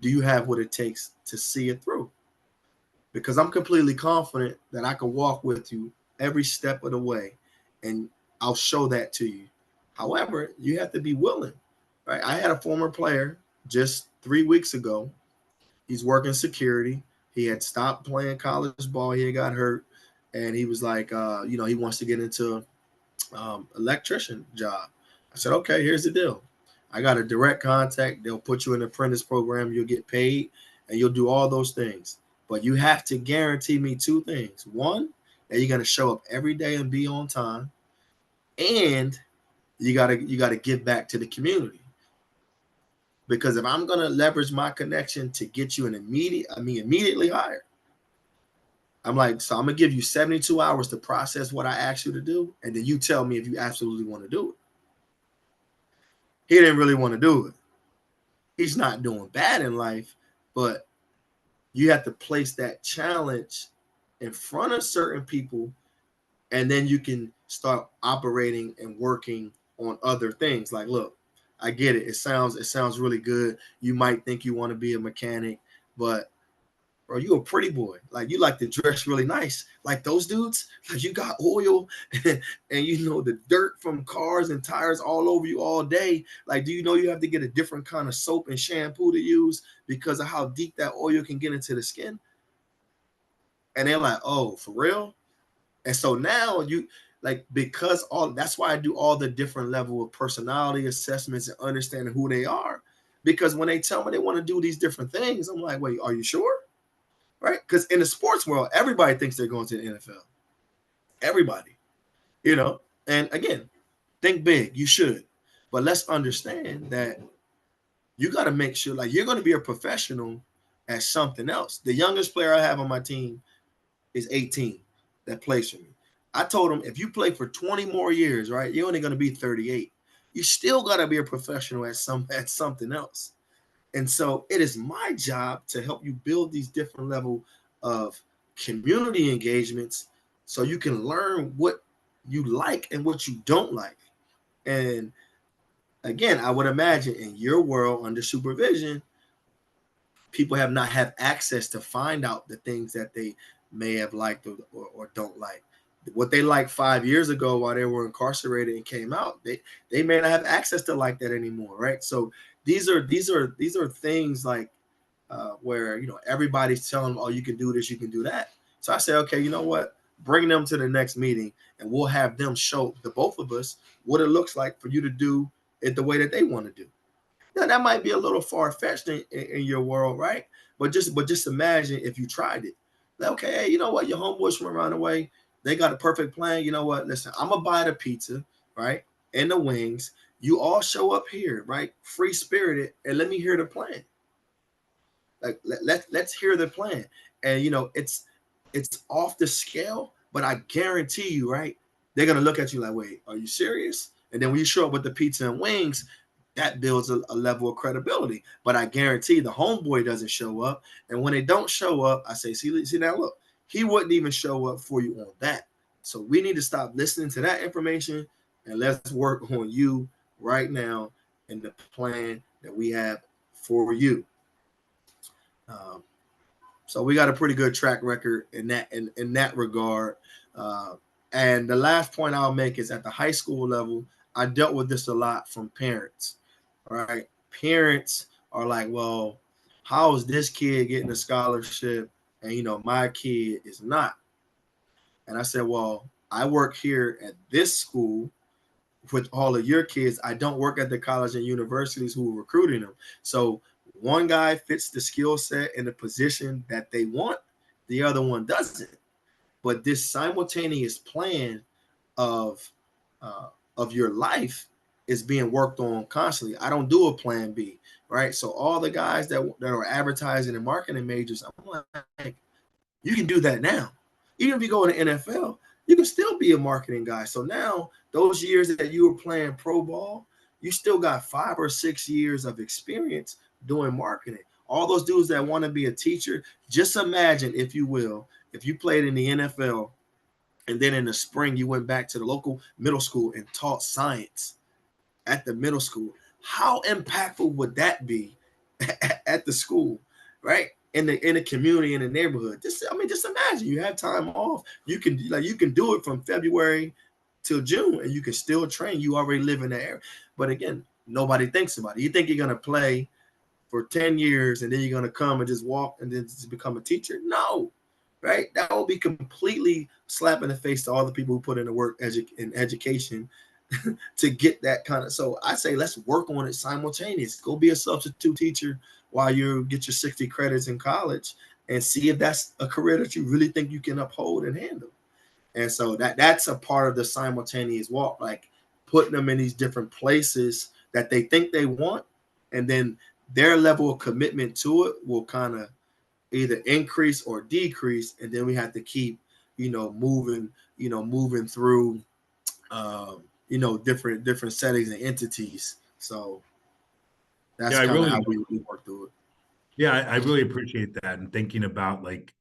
do you have what it takes to see it through? Because I'm completely confident that I can walk with you every step of the way, and I'll show that to you. However, you have to be willing, right? I had a former player just 3 weeks ago. He's working security. He had stopped playing college ball. He had got hurt. And he was like, he wants to get into electrician job. I said, okay, here's the deal. I got a direct contact. They'll put you in the apprentice program. You'll get paid and you'll do all those things. But you have to guarantee me 2 things. One, that you're going to show up every day and be on time. And you gotta give back to the community. Because if I'm going to leverage my connection to get you immediately hired, I'm like, so I'm going to give you 72 hours to process what I asked you to do. And then you tell me if you absolutely want to do it. He didn't really want to do it. He's not doing bad in life, but you have to place that challenge in front of certain people. And then you can start operating and working on other things. Like, look, I get it. It sounds really good. You might think you want to be a mechanic, but bro, you a pretty boy. Like, you like to dress really nice. Like those dudes, like you got oil and the dirt from cars and tires all over you all day. Like, do you know you have to get a different kind of soap and shampoo to use because of how deep that oil can get into the skin? And they're like, oh, for real? And so now that's why I do all the different level of personality assessments and understanding who they are. because when they tell me they want to do these different things, I'm like, wait, are you sure? Right? Because in the sports world, everybody thinks they're going to the NFL. Everybody, you know. And again, think big. You should, but let's understand that you got to make sure, like, you're going to be a professional at something else. The youngest player I have on my team is 18 that plays for me. I told him, if you play for 20 more years, right, you're only going to be 38. You still got to be a professional at something else. And so it is my job to help you build these different level of community engagements so you can learn what you like and what you don't like. And again, I would imagine in your world under supervision, people have not had access to find out the things that they may have liked or don't like. What they liked 5 years ago while they were incarcerated and came out, they may not have access to like that anymore, right? So these are things like where, you know, everybody's telling them, oh, you can do this, you can do that. So I say, okay, you know what? Bring them to the next meeting, and we'll have them show the both of us what it looks like for you to do it the way that they want to do. Now, that might be a little far-fetched in your world, right? But just imagine if you tried it. Like, okay, hey, you know what? Your homeboys from around the way, they got a perfect plan. You know what? Listen, I'm gonna buy the pizza, right? And the wings. You all show up here, right? Free spirited, and let me hear the plan. Like let's hear the plan. And you know, it's off the scale, but I guarantee you, right? They're gonna look at you like, wait, are you serious? And then when you show up with the pizza and wings, that builds a level of credibility. But I guarantee the homeboy doesn't show up. And when they don't show up, I say, see now, look, he wouldn't even show up for you on that. So we need to stop listening to that information and let's work on you right now and the plan that we have for you. So we got a pretty good track record in that regard. And the last point I'll make is at the high school level, I dealt with this a lot from parents. Right? Parents are like, well, how is this kid getting a scholarship and, you know, my kid is not? And I said, well, I work here at this school with all of your kids. I don't work at the college and universities who are recruiting them. So one guy fits the skill set and the position that they want, the other one doesn't. But this simultaneous plan of your life is being worked on constantly. I don't do a plan B, right? So all the guys that are advertising and marketing majors, I'm like, you can do that now. Even if you go in the NFL, you can still be a marketing guy. So now those years that you were playing pro ball, you still got 5 or 6 years of experience doing marketing. All those dudes that want to be a teacher, just imagine, if you will, if you played in the NFL and then in the spring you went back to the local middle school and taught science at the middle school. How impactful would that be at the school, right? In the community, in the neighborhood. Just imagine you have time off. You can do it from February till June, and you can still train. You already live in the area. But again, nobody thinks about it. You think you're gonna play for 10 years and then you're gonna come and just walk and then just become a teacher? No, right? That will be completely slap in the face to all the people who put in the work in education to get that kind of. So I say let's work on it simultaneous. Go be a substitute teacher while you get your 60 credits in college and see if that's a career that you really think you can uphold and handle. And so that's a part of the simultaneous walk, like putting them in these different places that they think they want, and then their level of commitment to it will kind of either increase or decrease, and then we have to keep moving through different settings and entities. So that's kind of how we work through it. Yeah, I really appreciate that, and thinking about like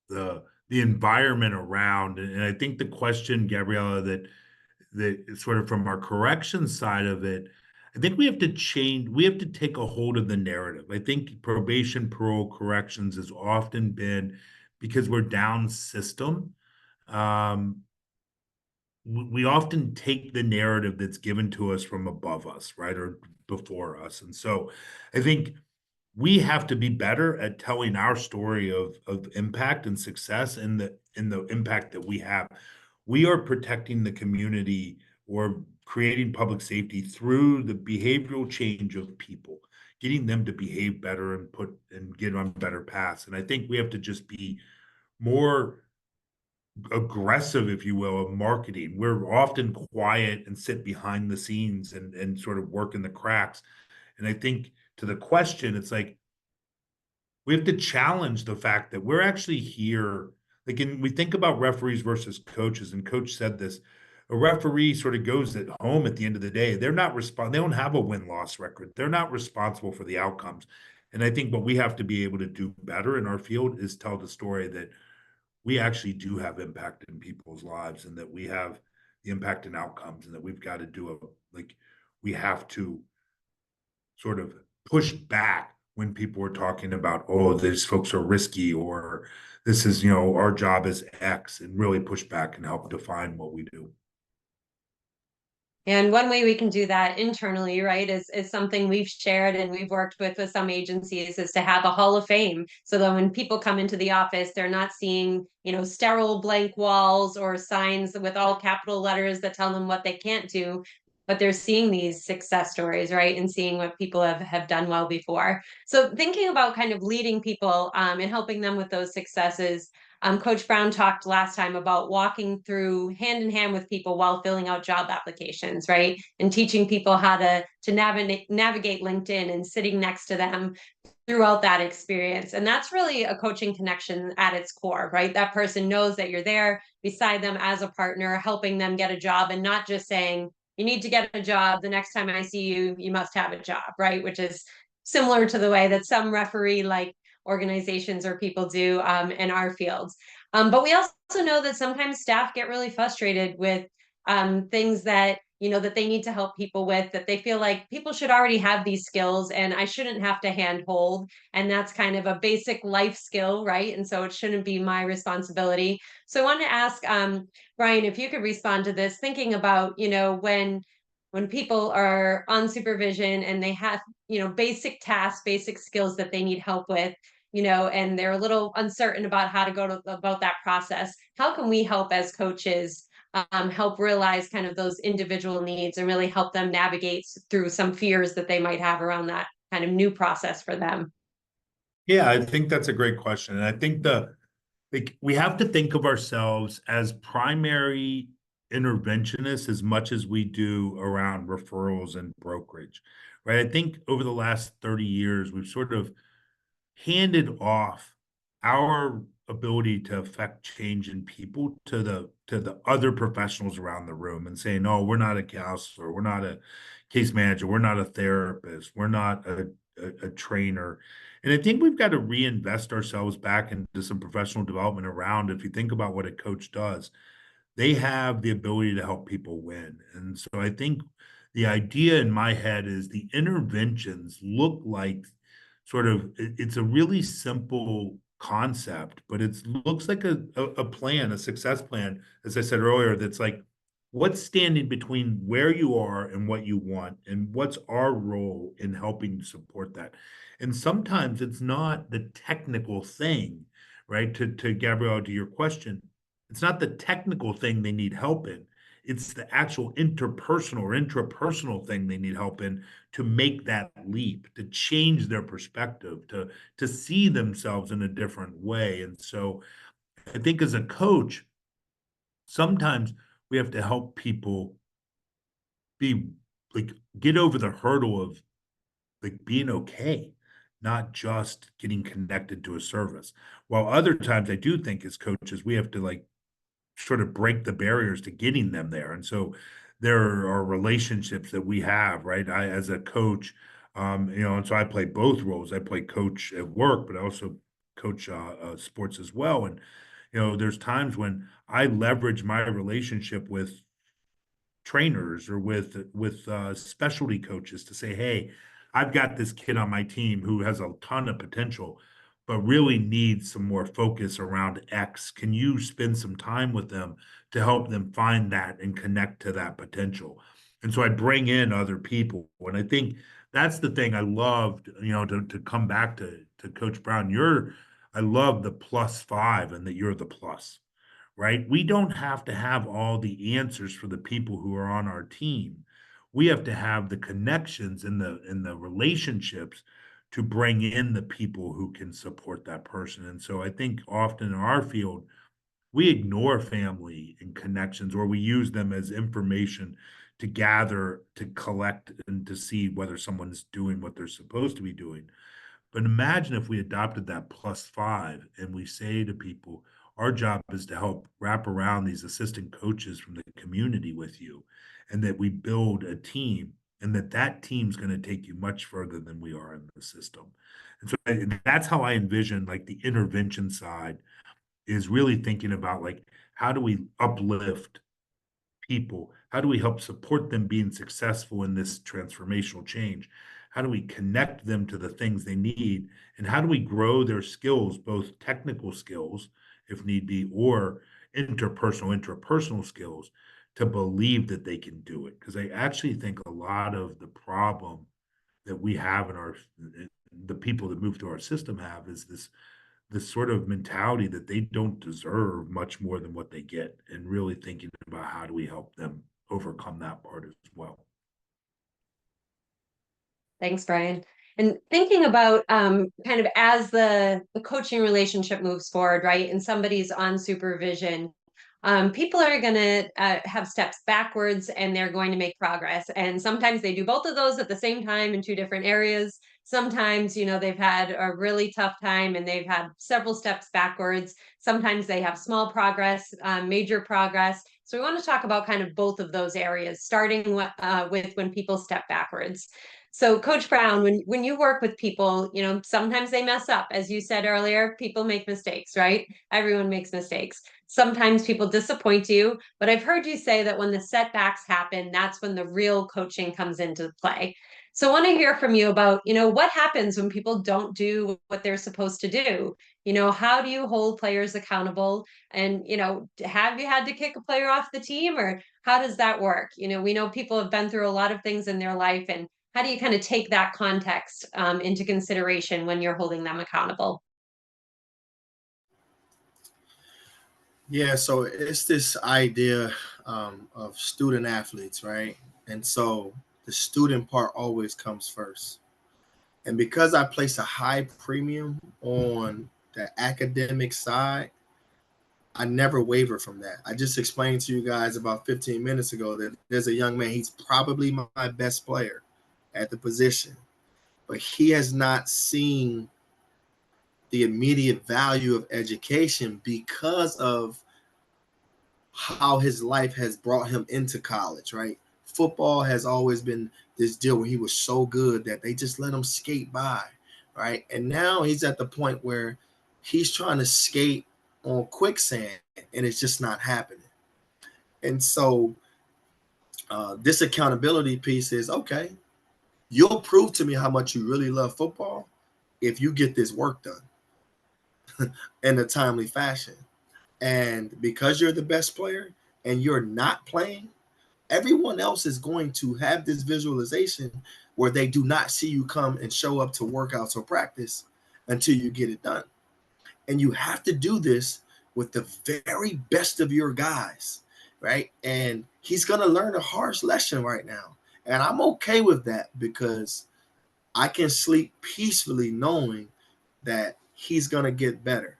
the environment around. And I think the question, Gabriella, that sort of from our correction side of it, I think we have to take a hold of the narrative. I think probation, parole, corrections has often been, because we're down system, we often take the narrative that's given to us from above us, right, or before us. And so I think we have to be better at telling our story of impact and success and the impact that we have. We are protecting the community or creating public safety through the behavioral change of people. getting them to behave better and get on better paths. And I think we have to just be more aggressive, if you will, of marketing. We're often quiet and sit behind the scenes and sort of work in the cracks. And I think to the question, it's like we have to challenge the fact that we're actually here. Like, we think about referees versus coaches, and coach said this. A referee sort of goes at home at the end of the day. They're not they don't have a win-loss record. They're not responsible for the outcomes. And I think what we have to be able to do better in our field is tell the story that we actually do have impact in people's lives, and that we have the impact in outcomes, and that we've got to we have to sort of push back when people are talking about, oh, these folks are risky, or this is, our job is X, and really push back and help define what we do. And one way we can do that internally, right, is something we've shared and we've worked with some agencies, is to have a hall of fame. So that when people come into the office, they're not seeing, sterile blank walls or signs with all capital letters that tell them what they can't do, but they're seeing these success stories, right, and seeing what people have done well before. So thinking about kind of leading people and helping them with those successes. Coach Brown talked last time about walking through hand in hand with people while filling out job applications, right? And teaching people how to navigate LinkedIn and sitting next to them throughout that experience. And that's really a coaching connection at its core, right? That person knows that you're there beside them as a partner, helping them get a job, and not just saying, you need to get a job. The next time I see you, you must have a job, right? Which is similar to the way that some referee organizations or people do in our fields. But we also know that sometimes staff get really frustrated with things that that they need to help people with, that they feel like people should already have these skills and I shouldn't have to handhold. And that's kind of a basic life skill, right? And so it shouldn't be my responsibility. So I wanted to ask Brian, if you could respond to this, thinking about, when people are on supervision and they have, basic tasks, basic skills that they need help with, and they're a little uncertain about how to about that process. How can we help as coaches help realize kind of those individual needs and really help them navigate through some fears that they might have around that kind of new process for them? Yeah, I think that's a great question. And I think we have to think of ourselves as primary interventionists as much as we do around referrals and brokerage, right? I think over the last 30 years, we've sort of handed off our ability to affect change in people to the other professionals around the room, and saying, "Oh, we're not a counselor, we're not a case manager, we're not a therapist, we're not a trainer." And I think we've got to reinvest ourselves back into some professional development around. If you think about what a coach does, they have the ability to help people win. And so I think the idea in my head is the interventions look like it's a really simple concept, but it looks like a plan, a success plan, as I said earlier, that's like, what's standing between where you are and what you want, and what's our role in helping support that. And sometimes it's not the technical thing, right? To Gabrielle, to your question, it's not the technical thing they need help in. It's the actual interpersonal or intrapersonal thing they need help in, to make that leap, to change their perspective, to see themselves in a different way. And so I think as a coach, sometimes we have to help people be like, get over the hurdle of like being okay, not just getting connected to a service. While other times I do think as coaches, we have to like sort of break the barriers to getting them there. And so there are relationships that we have, right? I, as a coach, and so I play both roles. I play coach at work, but I also coach sports as well. And, there's times when I leverage my relationship with trainers or with specialty coaches to say, hey, I've got this kid on my team who has a ton of potential, but really needs some more focus around X. Can you spend some time with them to help them find that and connect to that potential? And so I bring in other people. And I think that's the thing I loved, to come back to Coach Brown. I love the +5 and that you're the plus, right? We don't have to have all the answers for the people who are on our team. we have to have the connections and the relationships to bring in the people who can support that person. And so I think often in our field, we ignore family and connections, or we use them as information to gather, to collect, and to see whether someone's doing what they're supposed to be doing. But imagine if we adopted that +5 and we say to people, our job is to help wrap around these assistant coaches from the community with you, and that we build a team, and that team's going to take you much further than we are in the system. And so that's how I envision like the intervention side is really thinking about like, how do we uplift people? How do we help support them being successful in this transformational change? How do we connect them to the things they need? And how do we grow their skills, both technical skills, if need be, or interpersonal skills to believe that they can do it? Because I actually think a lot of the problem that we have in the people that move through our system have is this sort of mentality that they don't deserve much more than what they get, and really thinking about how do we help them overcome that part as well. Thanks, Brian. And thinking about kind of as the coaching relationship moves forward, right? And somebody's on supervision, people are going to have steps backwards and they're going to make progress. And sometimes they do both of those at the same time in two different areas. Sometimes, they've had a really tough time and they've had several steps backwards. Sometimes they have small progress, major progress. So we want to talk about kind of both of those areas, starting with when people step backwards. So Coach Brown, when you work with people, sometimes they mess up. As you said earlier, people make mistakes, right? Everyone makes mistakes. Sometimes people disappoint you, but I've heard you say that when the setbacks happen, that's when the real coaching comes into play. So I want to hear from you about, what happens when people don't do what they're supposed to do? How do you hold players accountable? And, have you had to kick a player off the team, or how does that work? We know people have been through a lot of things in their life, and how do you kind of take that context into consideration when you're holding them accountable? Yeah, so it's this idea of student athletes, right? And so the student part always comes first. And because I place a high premium on the academic side, I never waver from that. I just explained to you guys about 15 minutes ago that there's a young man, he's probably my best player at the position, but he has not seen the immediate value of education because of how his life has brought him into college, right? Football has always been this deal where he was so good that they just let him skate by, right? And now he's at the point where he's trying to skate on quicksand and it's just not happening. And so this accountability piece is, okay, you'll prove to me how much you really love football if you get this work done in a timely fashion. And because you're the best player and you're not playing, everyone else is going to have this visualization where they do not see you come and show up to workouts or practice until you get it done. And you have to do this with the very best of your guys, right? And he's going to learn a harsh lesson right now. And I'm okay with that because I can sleep peacefully knowing that he's going to get better.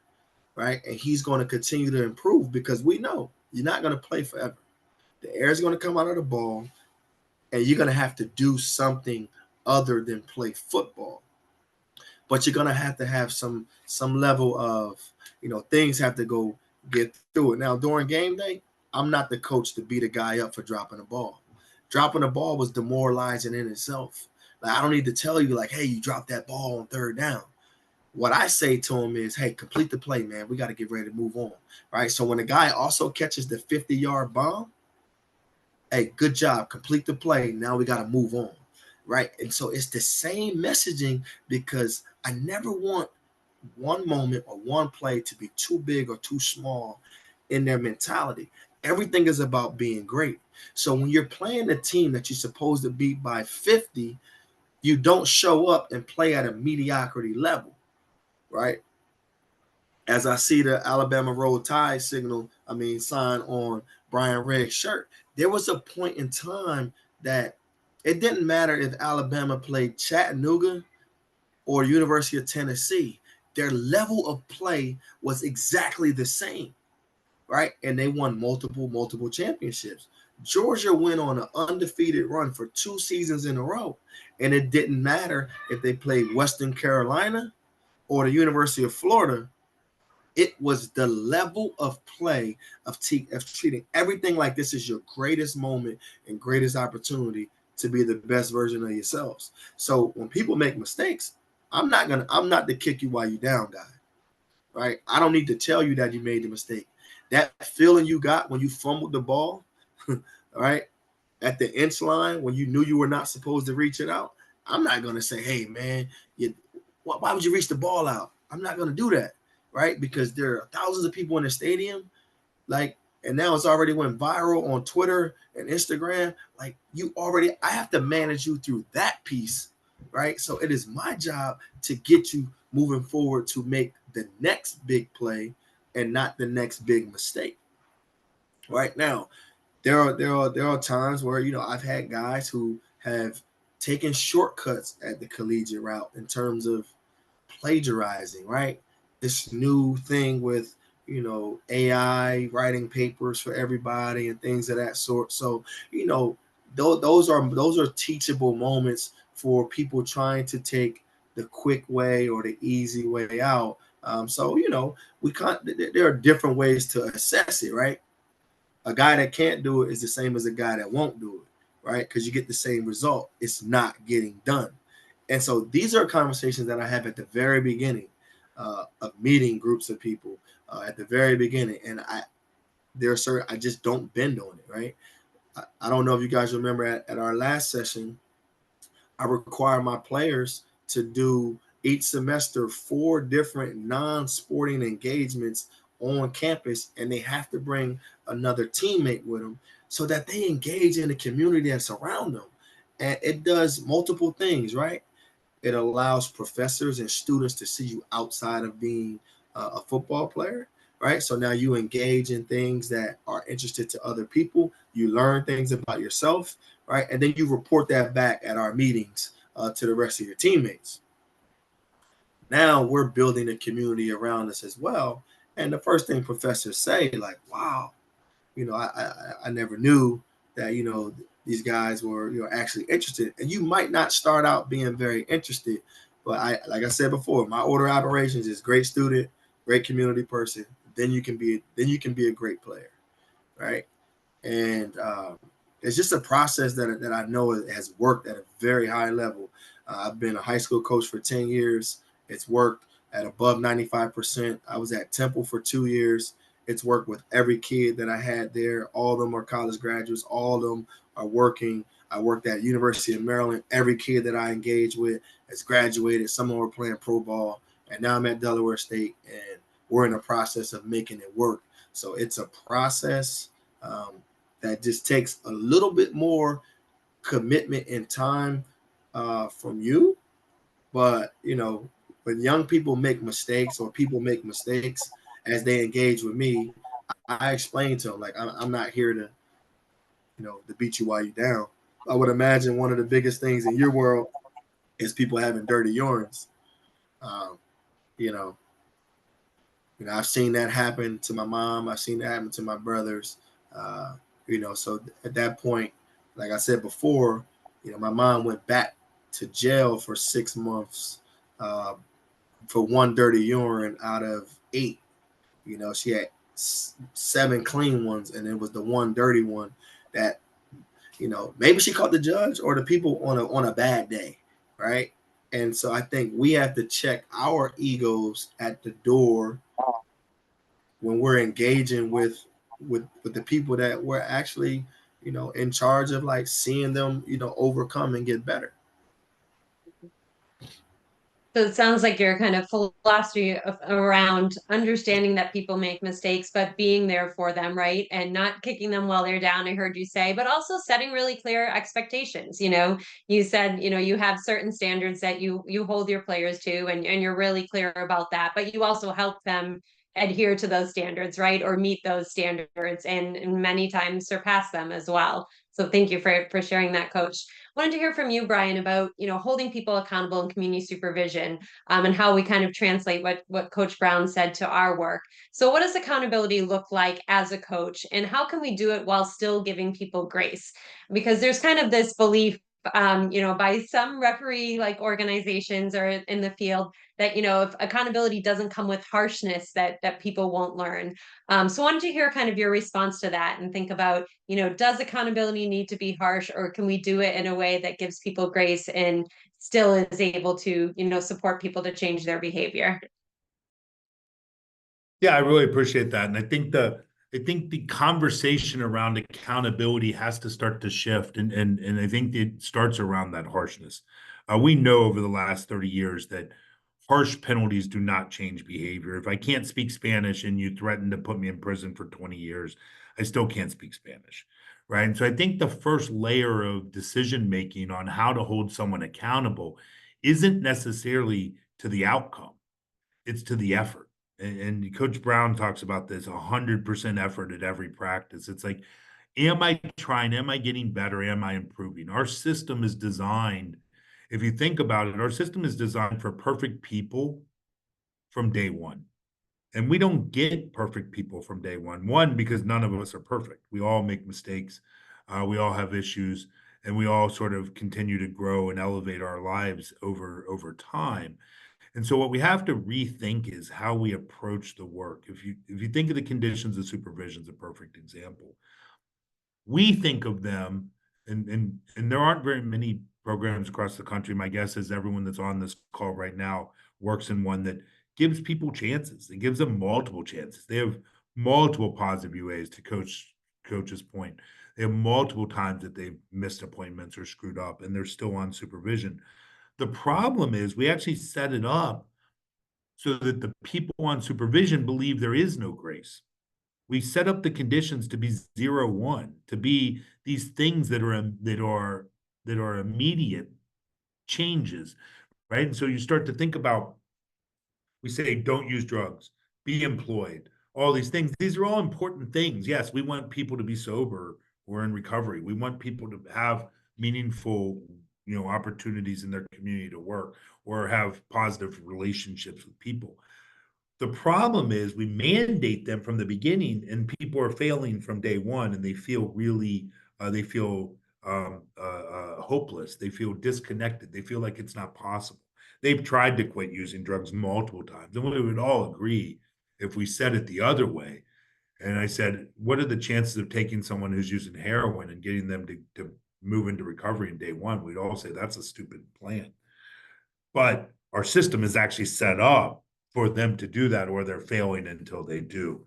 Right. And he's going to continue to improve because we know you're not going to play forever. The air is going to come out of the ball and you're going to have to do something other than play football. But you're going to have some level of, things have to go get through it. Now, during game day, I'm not the coach to beat a guy up for dropping a ball. Dropping a ball was demoralizing in itself. Like, I don't need to tell you like, hey, you dropped that ball on third down. What I say to him is, hey, complete the play, man. We got to get ready to move on, right? So when a guy also catches the 50-yard bomb, hey, good job, complete the play. Now we got to move on, right? And so it's the same messaging because I never want one moment or one play to be too big or too small in their mentality. Everything is about being great. So when you're playing a team that you're supposed to beat by 50, you don't show up and play at a mediocrity level. Right. As I see the Alabama Roll Tide sign on Brian Regg's shirt, there was a point in time that It didn't matter if Alabama played Chattanooga or University of Tennessee. Their level of play was exactly the same, right? And they won multiple championships. Georgia went on an undefeated run for 2 seasons in a row, and it didn't matter if they played Western Carolina or the University of Florida. It was the level of play of treating everything like this is your greatest moment and greatest opportunity to be the best version of yourselves. So when people make mistakes, I'm not the kick you while you down guy, right? I don't need to tell you that you made the mistake. That feeling you got when you fumbled the ball, right, at the inch line when you knew you were not supposed to reach it out, I'm not going to say, hey, man, why would you reach the ball out? I'm not going to do that, right? Because there are thousands of people in the stadium, like, and now it's already went viral on Twitter and Instagram. Like, I have to manage you through that piece, right? So it is my job to get you moving forward to make the next big play and not the next big mistake. Right now, there are times where, you know, I've had guys who have taken shortcuts at the collegiate route in terms of plagiarizing, right? This new thing with, you know, AI writing papers for everybody and things of that sort. So, you know, those are teachable moments for people trying to take the quick way or the easy way out. So, you know, there are different ways to assess it, right? A guy that can't do it is the same as a guy that won't do it, right? Because you get the same result. It's not getting done. And so these are conversations that I have at the very beginning of meeting groups of people at the very beginning. And I just don't bend on it, right? I don't know if you guys remember at our last session, I require my players to do each semester 4 different non-sporting engagements on campus, and they have to bring another teammate with them so that they engage in the community that's around them. And it does multiple things, right? It allows professors and students to see you outside of being a football player, right? So now you engage in things that are interested to other people. You learn things about yourself, right? And then you report that back at our meetings to the rest of your teammates. Now we're building a community around us as well. And the first thing professors say, like, wow, you know, I never knew that, you know, these guys were, you know, actually interested. And you might not start out being very interested, but like I said before, my order of operations is great student, great community person. Then you can be a great player, right? And it's just a process that I know has worked at a very high level. I've been a high school coach for 10 years. It's worked at above 95%. I was at Temple for 2 years. It's worked with every kid that I had there. All of them are college graduates. All of them are working. I worked at University of Maryland. Every kid that I engaged with has graduated. Some of them are playing pro ball. And now I'm at Delaware State, and we're in the process of making it work. So it's a process that just takes a little bit more commitment and time from you. But, you know, when young people make mistakes or people make mistakes as they engage with me, I explain to them, like, I'm not here to, you know, to beat you while you're down. I would imagine one of the biggest things in your world is people having dirty urines. Um, you know, I've seen that happen to my mom. I've seen that happen to my brothers. You know, so at that point, like I said before, you know, my mom went back to jail for 6 months for one dirty urine out of 8. You know, she had 7 clean ones, and it was the one dirty one that, you know, maybe she caught the judge or the people on a bad day, right? And so I think we have to check our egos at the door when we're engaging with the people that we're actually, you know, in charge of, like, seeing them, you know, overcome and get better. So it sounds like your kind of philosophy around understanding that people make mistakes, but being there for them, right? And not kicking them while they're down, I heard you say, but also setting really clear expectations. You know, you said, you know, you have certain standards that you hold your players to, and you're really clear about that, but you also help them adhere to those standards, right? Or meet those standards and many times surpass them as well. So thank you for sharing that, Coach. Wanted to hear from you, Brian, about, holding people accountable in community supervision, and how we kind of translate what Coach Brown said to our work. So what does accountability look like as a coach, and how can we do it while still giving people grace? Because there's kind of this belief, by some referee like organizations or in the field that, if accountability doesn't come with harshness, that people won't learn. So I wanted to hear kind of your response to that and think about, does accountability need to be harsh, or can we do it in a way that gives people grace and still is able to, support people to change their behavior? Yeah, I really appreciate that. And I think the conversation around accountability has to start to shift. And I think it starts around that harshness. We know over the last 30 years that harsh penalties do not change behavior. If I can't speak Spanish and you threaten to put me in prison for 20 years, I still can't speak Spanish. Right. And so I think the first layer of decision making on how to hold someone accountable isn't necessarily to the outcome, it's to the effort. And Coach Brown talks about this 100% effort at every practice. It's like, am I trying? Am I getting better? Am I improving? Our system is designed, if you think about it, our system is designed for perfect people from day one. And we don't get perfect people from day one. One, because none of us are perfect. We all make mistakes. We all have issues, and we all sort of continue to grow and elevate our lives over time. And so what we have to rethink is how we approach the work. If you think of the conditions of supervision as a perfect example, we think of them, and there aren't very many programs across the country. My guess is everyone that's on this call right now works in one that gives people chances. It gives them multiple chances. They have multiple positive UAs, to coach's point. They have multiple times that they've missed appointments or screwed up, and they're still on supervision. The problem is we actually set it up so that the people on supervision believe there is no grace. We set up the conditions to be 0-1, to be these things that are immediate changes, right? And so you start to think about, we say, don't use drugs, be employed, all these things. These are all important things. Yes, we want people to be sober or in recovery. We want people to have meaningful, opportunities in their community to work or have positive relationships with people. The problem is we mandate them from the beginning, and people are failing from day one, and they feel really, hopeless. They feel disconnected. They feel like it's not possible. They've tried to quit using drugs multiple times, and we would all agree if we said it the other way. And I said, what are the chances of taking someone who's using heroin and getting them to move into recovery in day one? We'd all say that's a stupid plan. But our system is actually set up for them to do that, or they're failing until they do.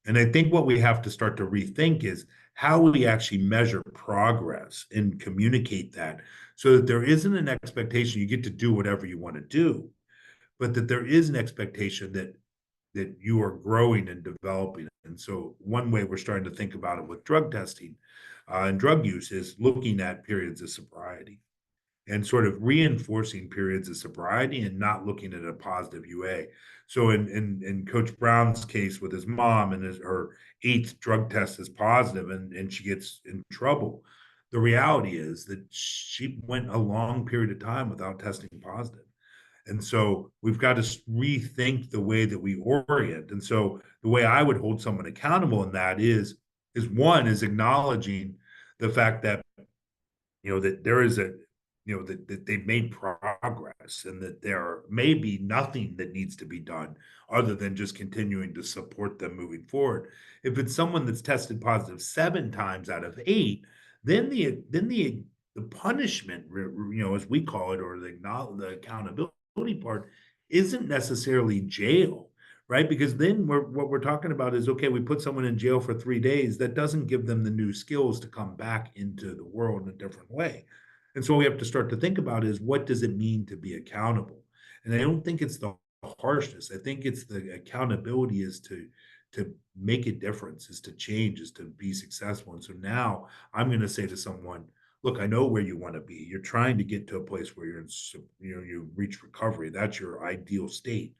And I think what we have to start to rethink is how we actually measure progress and communicate that, so that there isn't an expectation you get to do whatever you want to do, but that there is an expectation that you are growing and developing. And so one way we're starting to think about it with drug testing and drug use is looking at periods of sobriety and sort of reinforcing periods of sobriety and not looking at a positive UA. So in Coach Brown's case with his mom, and her 8th drug test is positive, and she gets in trouble. The reality is that she went a long period of time without testing positive. And so we've got to rethink the way that we orient. And so the way I would hold someone accountable in that is one, is acknowledging the fact that, that there is that they've made progress, and that there may be nothing that needs to be done other than just continuing to support them moving forward. If it's someone that's tested positive 7 times out of 8, then the punishment, as we call it, or the accountability part, isn't necessarily jail, right? Because then what we're talking about is, okay, we put someone in jail for 3 days. That doesn't give them the new skills to come back into the world in a different way. And so what we have to start to think about is, what does it mean to be accountable? And I don't think it's the harshness. I think it's the accountability is to make a difference, is to change, is to be successful. And so now I'm going to say to someone, look, I know where you want to be. You're trying to get to a place where you reach recovery. That's your ideal state.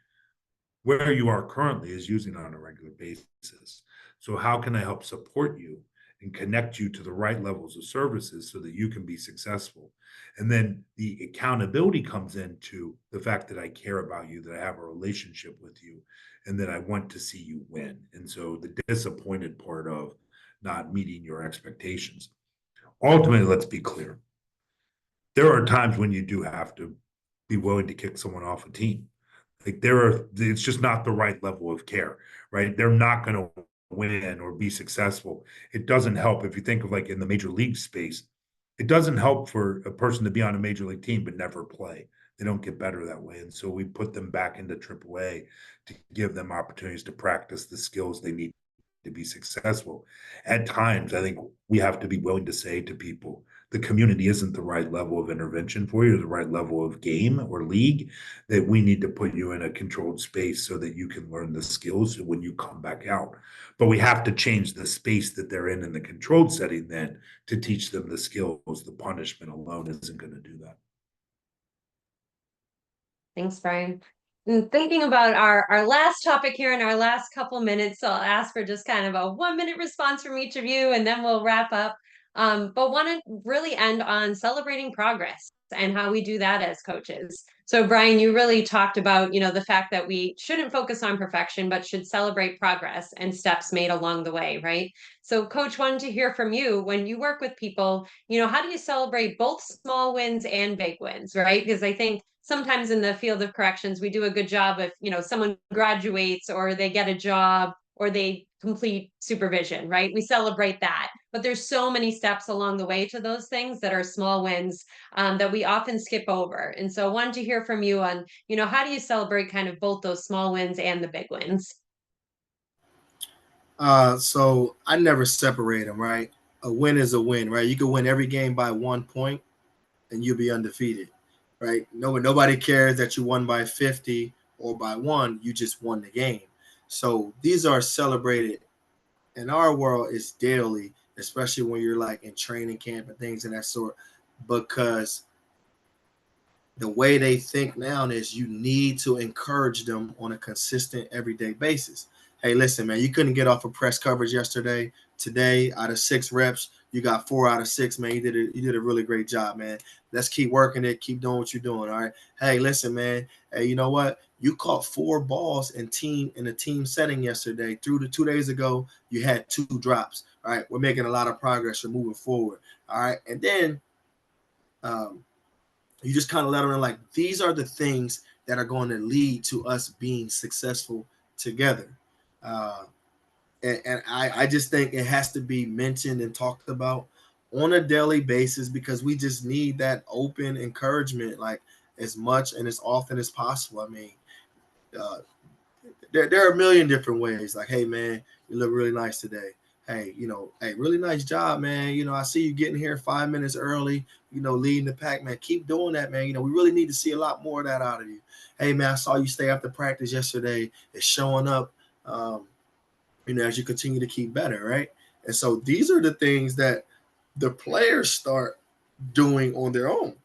Where you are currently is using on a regular basis. So how can I help support you and connect you to the right levels of services so that you can be successful. And then the accountability comes into the fact that I care about you, that I have a relationship with you, and that I want to see you win. And so the disappointed part of not meeting your expectations. Ultimately, let's be clear. There are times when you do have to be willing to kick someone off a team. Like it's just not the right level of care, right? They're not going to win or be successful. It doesn't help if you think of like in the major league space, it doesn't help for a person to be on a major league team but never play. They don't get better that way. And so we put them back into AAA to give them opportunities to practice the skills they need to be successful. At times, I think we have to be willing to say to people, the community isn't the right level of intervention for you, the right level of game or league, that we need to put you in a controlled space so that you can learn the skills when you come back out. But we have to change the space that they're in the controlled setting then to teach them the skills. The punishment alone isn't going to do that. Thanks, Brian. And thinking about our last topic here in our last couple minutes, so I'll ask for just kind of a 1-minute response from each of you, and then we'll wrap up. But want to really end on celebrating progress and how we do that as coaches. So Brian, you really talked about, the fact that we shouldn't focus on perfection, but should celebrate progress and steps made along the way, right? So Coach, wanted to hear from you when you work with people, how do you celebrate both small wins and big wins, right? Because I think sometimes in the field of corrections, we do a good job if, someone graduates or they get a job or they complete supervision, right? We celebrate that. But there's so many steps along the way to those things that are small wins that we often skip over. And so I wanted to hear from you on, how do you celebrate kind of both those small wins and the big wins? So I never separate them, right? A win is a win, right? You can win every game by 1 point and you'll be undefeated, right? Nobody cares that you won by 50 or by 1. You just won the game. So these are celebrated in our world is daily, especially when you're like in training camp and things of that sort, because the way they think now is you need to encourage them on a consistent everyday basis. Hey, listen, man, you couldn't get off of press coverage yesterday. Today, out of 6 reps, you got 4 out of 6, man. You did a really great job, man. Let's keep working it. Keep doing what you're doing. All right. Hey, listen, man. Hey, you know what? You caught 4 balls in a team setting yesterday. Through the 2 days ago, you had 2 drops. All right. We're making a lot of progress. We're moving forward. All right. And then you just kind of let them know, like, these are the things that are going to lead to us being successful together. And I just think it has to be mentioned and talked about on a daily basis, because we just need that open encouragement, like as much and as often as possible. I mean, there are a million different ways. Like, hey, man, you look really nice today. Hey, hey, really nice job, man. I see you getting here 5 minutes early, leading the pack, man. Keep doing that, man. We really need to see a lot more of that out of you. Hey, man, I saw you stay after practice yesterday. It's showing up, as you continue to keep better, right? And so these are the things that the players start doing on their own.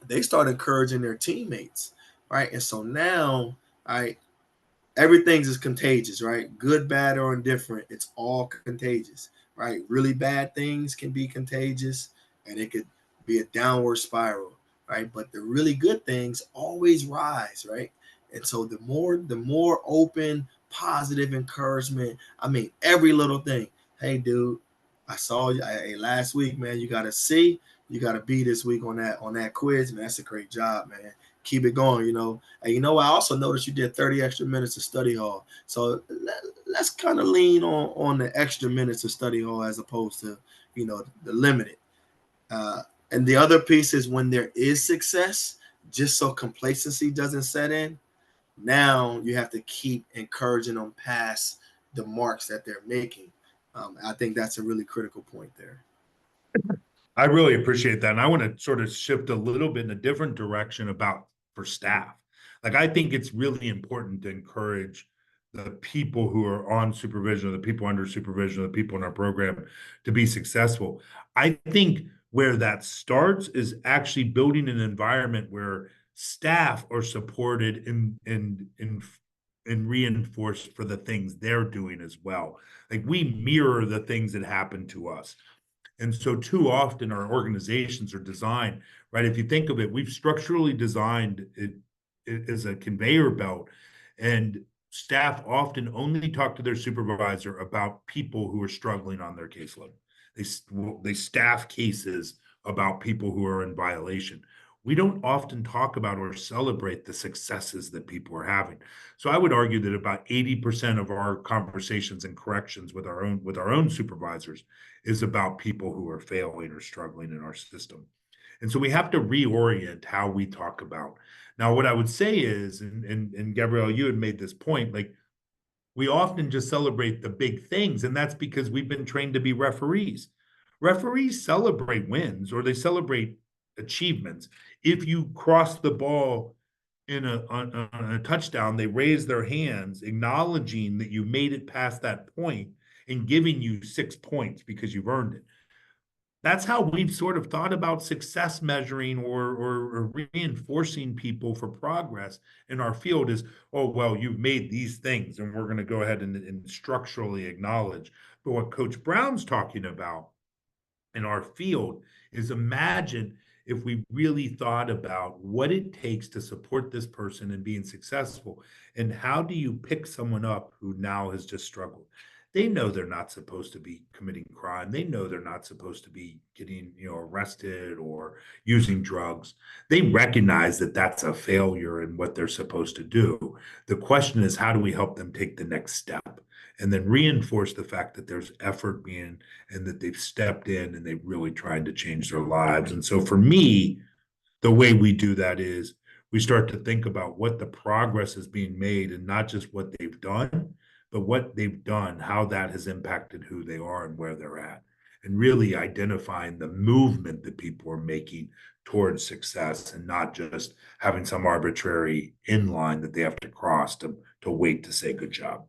They start encouraging their teammates, right? And so now, everything is contagious, right? Good, bad, or indifferent. It's all contagious, right? Really bad things can be contagious, and it could be a downward spiral, right? But the really good things always rise, right? And so the more open, positive encouragement. I mean, every little thing. Hey, dude, I saw you. Hey, last week, man, you got a C. You got a B this week on that quiz, man. That's a great job, man. Keep it going, And I also noticed you did 30 extra minutes of study hall. So let's kind of lean on the extra minutes of study hall as opposed to, the limited. And the other piece is when there is success, just so complacency doesn't set in, now you have to keep encouraging them past the marks that they're making. I think that's a really critical point there. I really appreciate that. And I want to sort of shift a little bit in a different direction for staff. Like, I think it's really important to encourage the people who are on supervision, the people under supervision, the people in our program to be successful. I think where that starts is actually building an environment where staff are supported in and reinforced for the things they're doing as well. Like we mirror the things that happen to us. And so too often our organizations are designed, right? If you think of it, we've structurally designed it as a conveyor belt, and staff often only talk to their supervisor about people who are struggling on their caseload. They staff cases about people who are in violation. We don't often talk about or celebrate the successes that people are having. So I would argue that about 80% of our conversations and corrections with our own supervisors is about people who are failing or struggling in our system. And so we have to reorient how we talk about. Now, what I would say is, and Gabrielle, you had made this point, like we often just celebrate the big things, and that's because we've been trained to be referees. Referees celebrate wins or they celebrate achievements. If you cross the ball on a touchdown, they raise their hands, acknowledging that you made it past that point and giving you 6 points because you've earned it. That's how we've sort of thought about success measuring or reinforcing people for progress in our field is, oh, well, you've made these things and we're going to go ahead and structurally acknowledge. But what Coach Brown's talking about in our field is imagine if we really thought about what it takes to support this person in being successful, and how do you pick someone up who now has just struggled? They know they're not supposed to be committing crime. They know they're not supposed to be getting, arrested or using drugs. They recognize that that's a failure in what they're supposed to do. The question is, how do we help them take the next step? And then reinforce the fact that there's effort being, and that they've stepped in and they've really tried to change their lives. And so for me, the way we do that is we start to think about what the progress is being made, and not just what they've done, but what they've done, how that has impacted who they are and where they're at, and really identifying the movement that people are making towards success, and not just having some arbitrary inline that they have to cross to wait to say good job.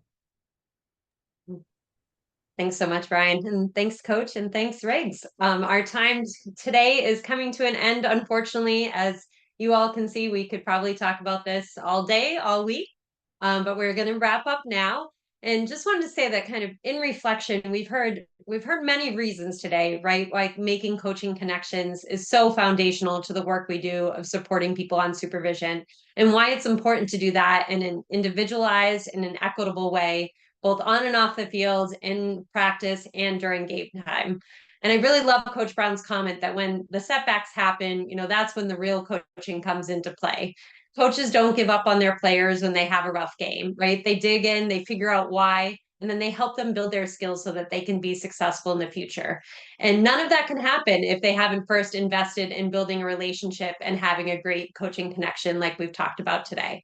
Thanks so much, Brian. And thanks, Coach, and thanks, Riggs. Our time today is coming to an end, unfortunately. As you all can see, we could probably talk about this all day, all week, but we're going to wrap up now. And just wanted to say that kind of in reflection, we've heard many reasons today, right? Like making coaching connections is so foundational to the work we do of supporting people on supervision, and why it's important to do that in an individualized and an equitable way, both on and off the field, in practice, and during game time. And I really love Coach Brown's comment that when the setbacks happen, that's when the real coaching comes into play. Coaches don't give up on their players when they have a rough game, right? They dig in, they figure out why, and then they help them build their skills so that they can be successful in the future. And none of that can happen if they haven't first invested in building a relationship and having a great coaching connection like we've talked about today.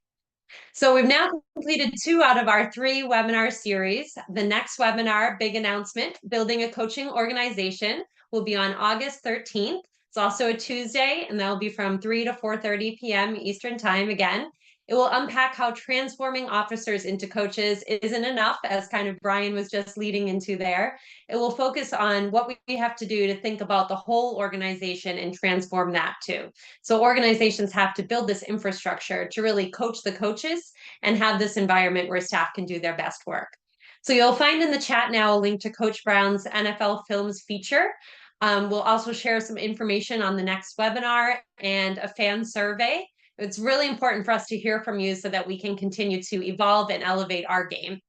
So we've now completed 2 out of our 3 webinar series. The next webinar, big announcement, Building a Coaching Organization, will be on August 13th. It's also a Tuesday, and that'll be from 3 to 4:30 p.m. Eastern Time again. It will unpack how transforming officers into coaches isn't enough, as kind of Brian was just leading into there. It will focus on what we have to do to think about the whole organization and transform that too. So organizations have to build this infrastructure to really coach the coaches and have this environment where staff can do their best work. So you'll find in the chat now a link to Coach Brown's NFL Films feature. We'll also share some information on the next webinar and a fan survey. It's really important for us to hear from you so that we can continue to evolve and elevate our game.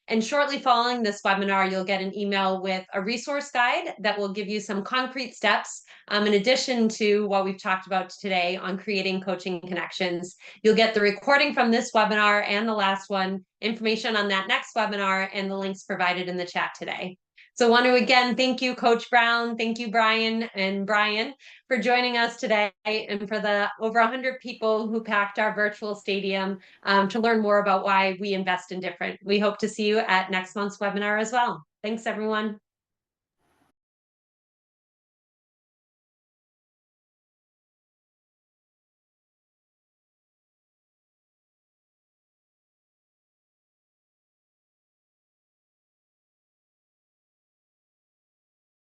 And shortly following this webinar, you'll get an email with a resource guide that will give you some concrete steps. In addition to what we've talked about today on creating coaching connections, you'll get the recording from this webinar and the last one, information on that next webinar, and the links provided in the chat today. So I want to again thank you, Coach Brown. Thank you, Brian and Brian, for joining us today, and for the over 100 people who packed our virtual stadium to learn more about why we invest in different. We hope to see you at next month's webinar as well. Thanks, everyone.